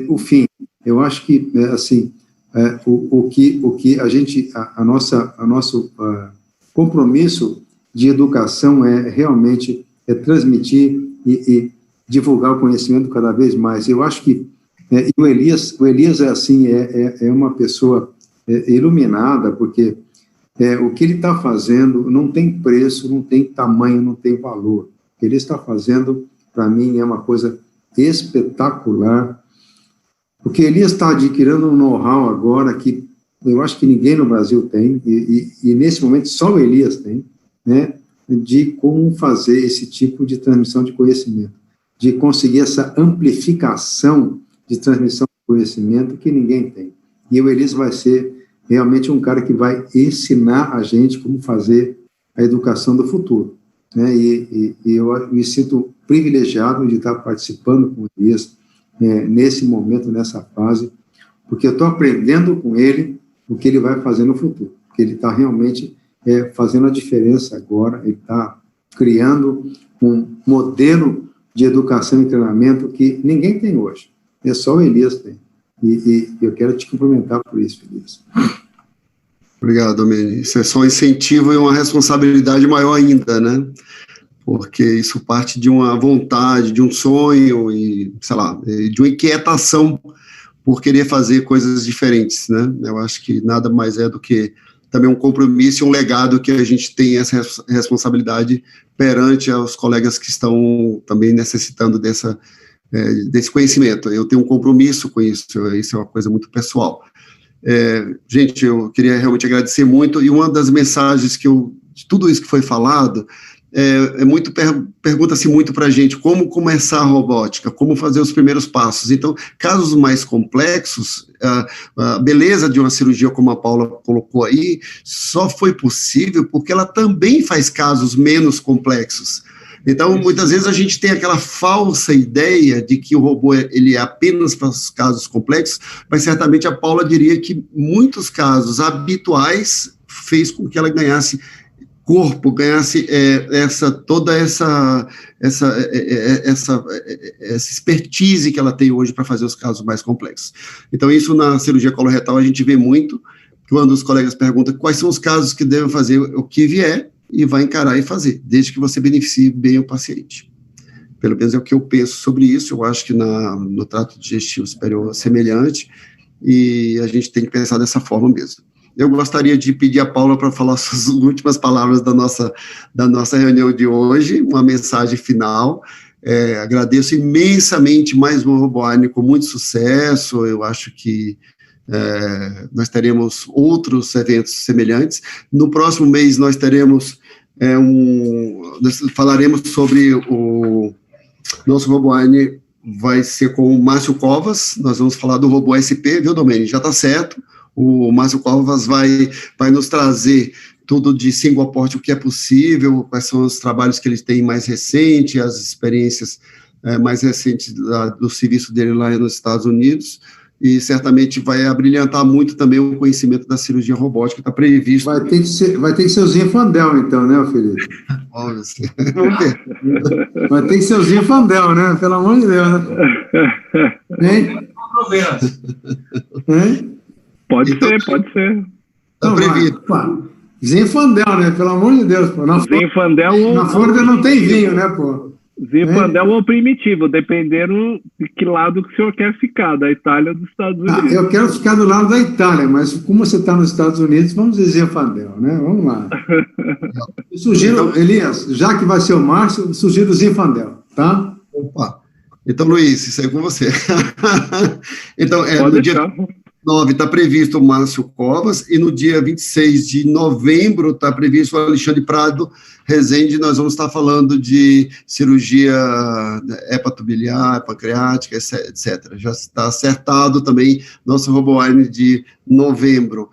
o fim. Eu acho que, assim, o que a gente, nosso compromisso de educação realmente transmitir e divulgar o conhecimento cada vez mais. Eu acho que o Elias é assim, é uma pessoa iluminada, porque o que ele está fazendo não tem preço, não tem tamanho, não tem valor. O que ele está fazendo, para mim, é uma coisa espetacular, porque Elias está adquirindo um know-how agora que eu acho que ninguém no Brasil tem, e nesse momento só o Elias tem, né, de como fazer esse tipo de transmissão de conhecimento, de conseguir essa amplificação de transmissão de conhecimento que ninguém tem. E o Elias vai ser realmente um cara que vai ensinar a gente como fazer a educação do futuro, né, e eu me sinto privilegiado de estar participando com o Elias nesse momento, nessa fase, porque eu estou aprendendo com ele o que ele vai fazer no futuro, porque ele está realmente fazendo a diferença agora, ele está criando um modelo de educação e treinamento que ninguém tem hoje, só o Elias tem, e eu quero te cumprimentar por isso, Elias. Obrigado, Domênico. Isso é só um incentivo e uma responsabilidade maior ainda, né? Porque isso parte de uma vontade, de um sonho e, sei lá, de uma inquietação por querer fazer coisas diferentes, né? Eu acho que nada mais é do que também um compromisso e um legado que a gente tem essa responsabilidade perante aos colegas que estão também necessitando desse conhecimento. Eu tenho um compromisso com isso é uma coisa muito pessoal. Gente, eu queria realmente agradecer muito, e uma das mensagens de tudo isso que foi falado, pergunta-se muito para a gente como começar a robótica, como fazer os primeiros passos. Então, casos mais complexos, a beleza de uma cirurgia, como a Paula colocou aí, só foi possível porque ela também faz casos menos complexos. Então, muitas vezes a gente tem aquela falsa ideia de que o robô ele é apenas para os casos complexos, mas certamente a Paula diria que muitos casos habituais fez com que ela ganhasse corpo, ganhasse toda essa expertise que ela tem hoje para fazer os casos mais complexos. Então, isso na cirurgia coloretal a gente vê muito, quando os colegas perguntam quais são os casos que devem fazer, o que vier, e vai encarar e fazer, desde que você beneficie bem o paciente. Pelo menos é o que eu penso sobre isso. Eu acho que no trato digestivo superior é semelhante, e a gente tem que pensar dessa forma mesmo. Eu gostaria de pedir a Paula para falar suas últimas palavras da nossa reunião de hoje, uma mensagem final. Agradeço imensamente mais uma RoboArne com muito sucesso. Eu acho que nós teremos outros eventos semelhantes. No próximo mês nós teremos nós falaremos sobre o nosso RoboArne, vai ser com o Márcio Covas. Nós vamos falar do Robô SP, viu, Domênico? Já está certo. O Márcio Covas vai nos trazer tudo de single port, o que é possível, quais são os trabalhos que ele tem mais recente, as experiências mais recentes do serviço dele lá nos Estados Unidos, e certamente vai abrilhantar muito também o conhecimento da cirurgia robótica, que está previsto. Vai ter que ser o Zinfandel, então, né, Felipe? Vamos ver. Vai ter que ser o Zinfandel, né? Pelo amor de Deus, né? Hein? Hein? Pode ser. Está previsto. Zinfandel, né? Pelo amor de Deus. Pô. Na Flórida não tem vinho, né, pô? Zinfandel ou primitivo, dependendo de que lado que o senhor quer ficar, da Itália ou dos Estados Unidos. Eu quero ficar do lado da Itália, mas como você está nos Estados Unidos, vamos dizer Zinfandel, né? Vamos lá. Eu sugiro, Elias, já que vai ser o Márcio, sugiro o Zinfandel, tá? Opa. Então, Luiz, isso é com você. Então, no dia 9 está previsto o Márcio Covas, e no dia 26 de novembro está previsto o Alexandre Prado Rezende. Nós vamos estar falando de cirurgia hepatobiliar, pancreática, etc. Já está acertado também nosso RoboArne de novembro.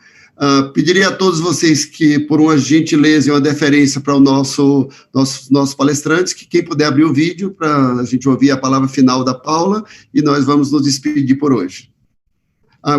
Pediria a todos vocês que, por uma gentileza e uma deferência para o nossos palestrantes, que quem puder abrir o vídeo para a gente ouvir a palavra final da Paula, e nós vamos nos despedir por hoje.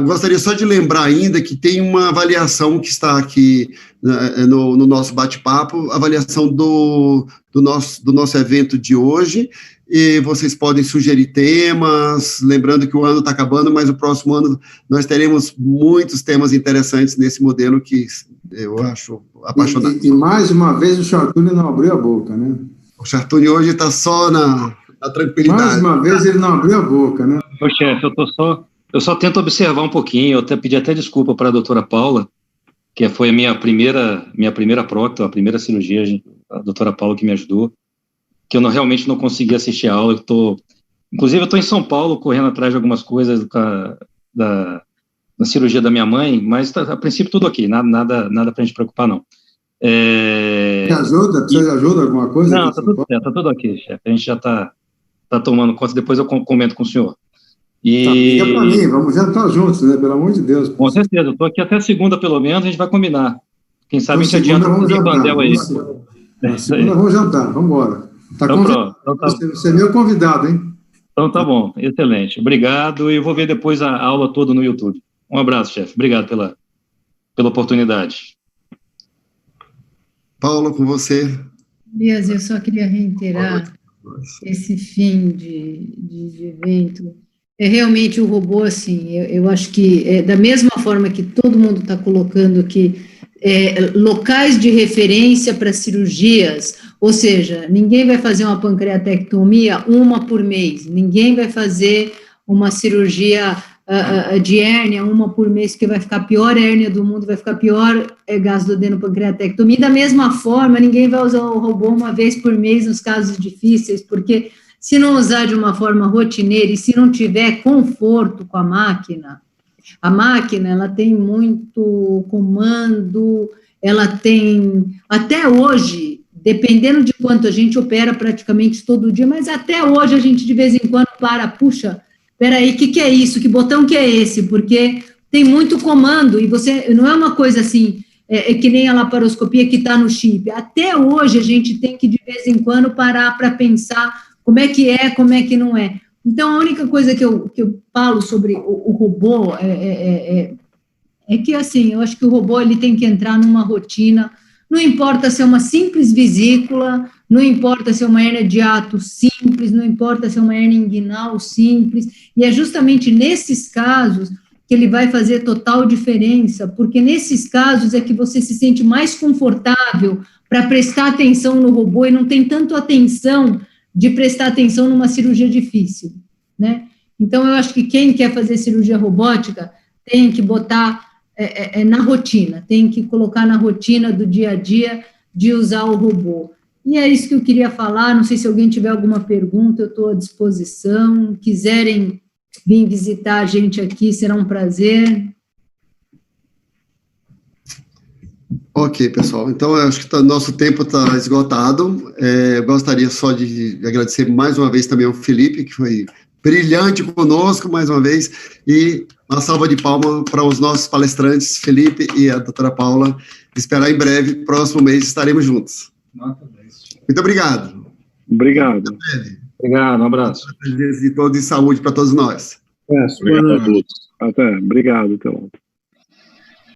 Gostaria só de lembrar ainda que tem uma avaliação que está aqui no nosso bate-papo, avaliação do nosso evento de hoje, e vocês podem sugerir temas, lembrando que o ano está acabando, mas o próximo ano nós teremos muitos temas interessantes nesse modelo que eu acho apaixonante. E mais uma vez o Chartuni não abriu a boca, né? O Chartuni hoje está só na tranquilidade. Mais uma vez ele não abriu a boca, né? Ô, chefe, eu só tento observar um pouquinho. Eu pedi até desculpa para a doutora Paula, que foi a minha primeira prótese, a primeira cirurgia, a doutora Paula que me ajudou, que eu realmente não consegui assistir a aula. Inclusive, eu estou em São Paulo, correndo atrás de algumas coisas na cirurgia da minha mãe, mas a princípio tudo ok, nada para a gente preocupar, não. Precisa de ajuda, alguma coisa? Não, tá tudo ok, chefe. A gente já tá tomando conta, depois eu comento com o senhor. Liga para mim, vamos jantar juntos, né? Pelo amor de Deus. Com certeza, eu estou aqui até segunda, pelo menos, a gente vai combinar. Quem sabe a gente adianta o Andel aí. Na segunda vamos jantar, vamos embora. Então, pronto. Você é meu convidado, hein? Então tá bom, excelente. Obrigado, e eu vou ver depois a aula toda no YouTube. Um abraço, chefe. Obrigado pela oportunidade. Paula, com você. Elias, eu só queria reiterar esse fim de evento. Realmente o robô, assim, eu acho que, da mesma forma que todo mundo está colocando aqui, locais de referência para cirurgias, ou seja, ninguém vai fazer uma pancreatectomia uma por mês, ninguém vai fazer uma cirurgia de hérnia uma por mês, que vai ficar a pior hérnia do mundo, vai ficar pior gasoduodenopancreatectomia. Da mesma forma, ninguém vai usar o robô uma vez por mês nos casos difíceis, porque se não usar de uma forma rotineira e se não tiver conforto com a máquina, ela tem muito comando, ela tem, até hoje, dependendo de quanto a gente opera praticamente todo dia, mas até hoje a gente de vez em quando puxa, peraí, o que é isso? Que botão que é esse? Porque tem muito comando e você, não é uma coisa assim, que nem a laparoscopia que está no chip. Até hoje a gente tem que de vez em quando parar para pensar como é que não é. Então, a única coisa que eu falo sobre o robô é que, assim, eu acho que o robô ele tem que entrar numa rotina, não importa se é uma simples vesícula, não importa se é uma hérnia de hiato simples, não importa se é uma hérnia inguinal simples, e é justamente nesses casos que ele vai fazer total diferença, porque nesses casos é que você se sente mais confortável para prestar atenção no robô e não tem tanto atenção de prestar atenção numa cirurgia difícil, né? Então, eu acho que quem quer fazer cirurgia robótica tem que botar na rotina, tem que colocar na rotina do dia a dia de usar o robô. E é isso que eu queria falar, não sei se alguém tiver alguma pergunta, eu estou à disposição, quiserem vir visitar a gente aqui, será um prazer. Ok, pessoal, então eu acho que nosso tempo está esgotado. Eu gostaria só de agradecer mais uma vez também ao Felipe, que foi brilhante conosco mais uma vez, e uma salva de palmas para os nossos palestrantes, Felipe e a doutora Paula. Esperar em breve, próximo mês estaremos juntos. Muito obrigado. Obrigado. Obrigado, um abraço. E saúde para todos nós. Obrigado a todos. Até, obrigado, até logo.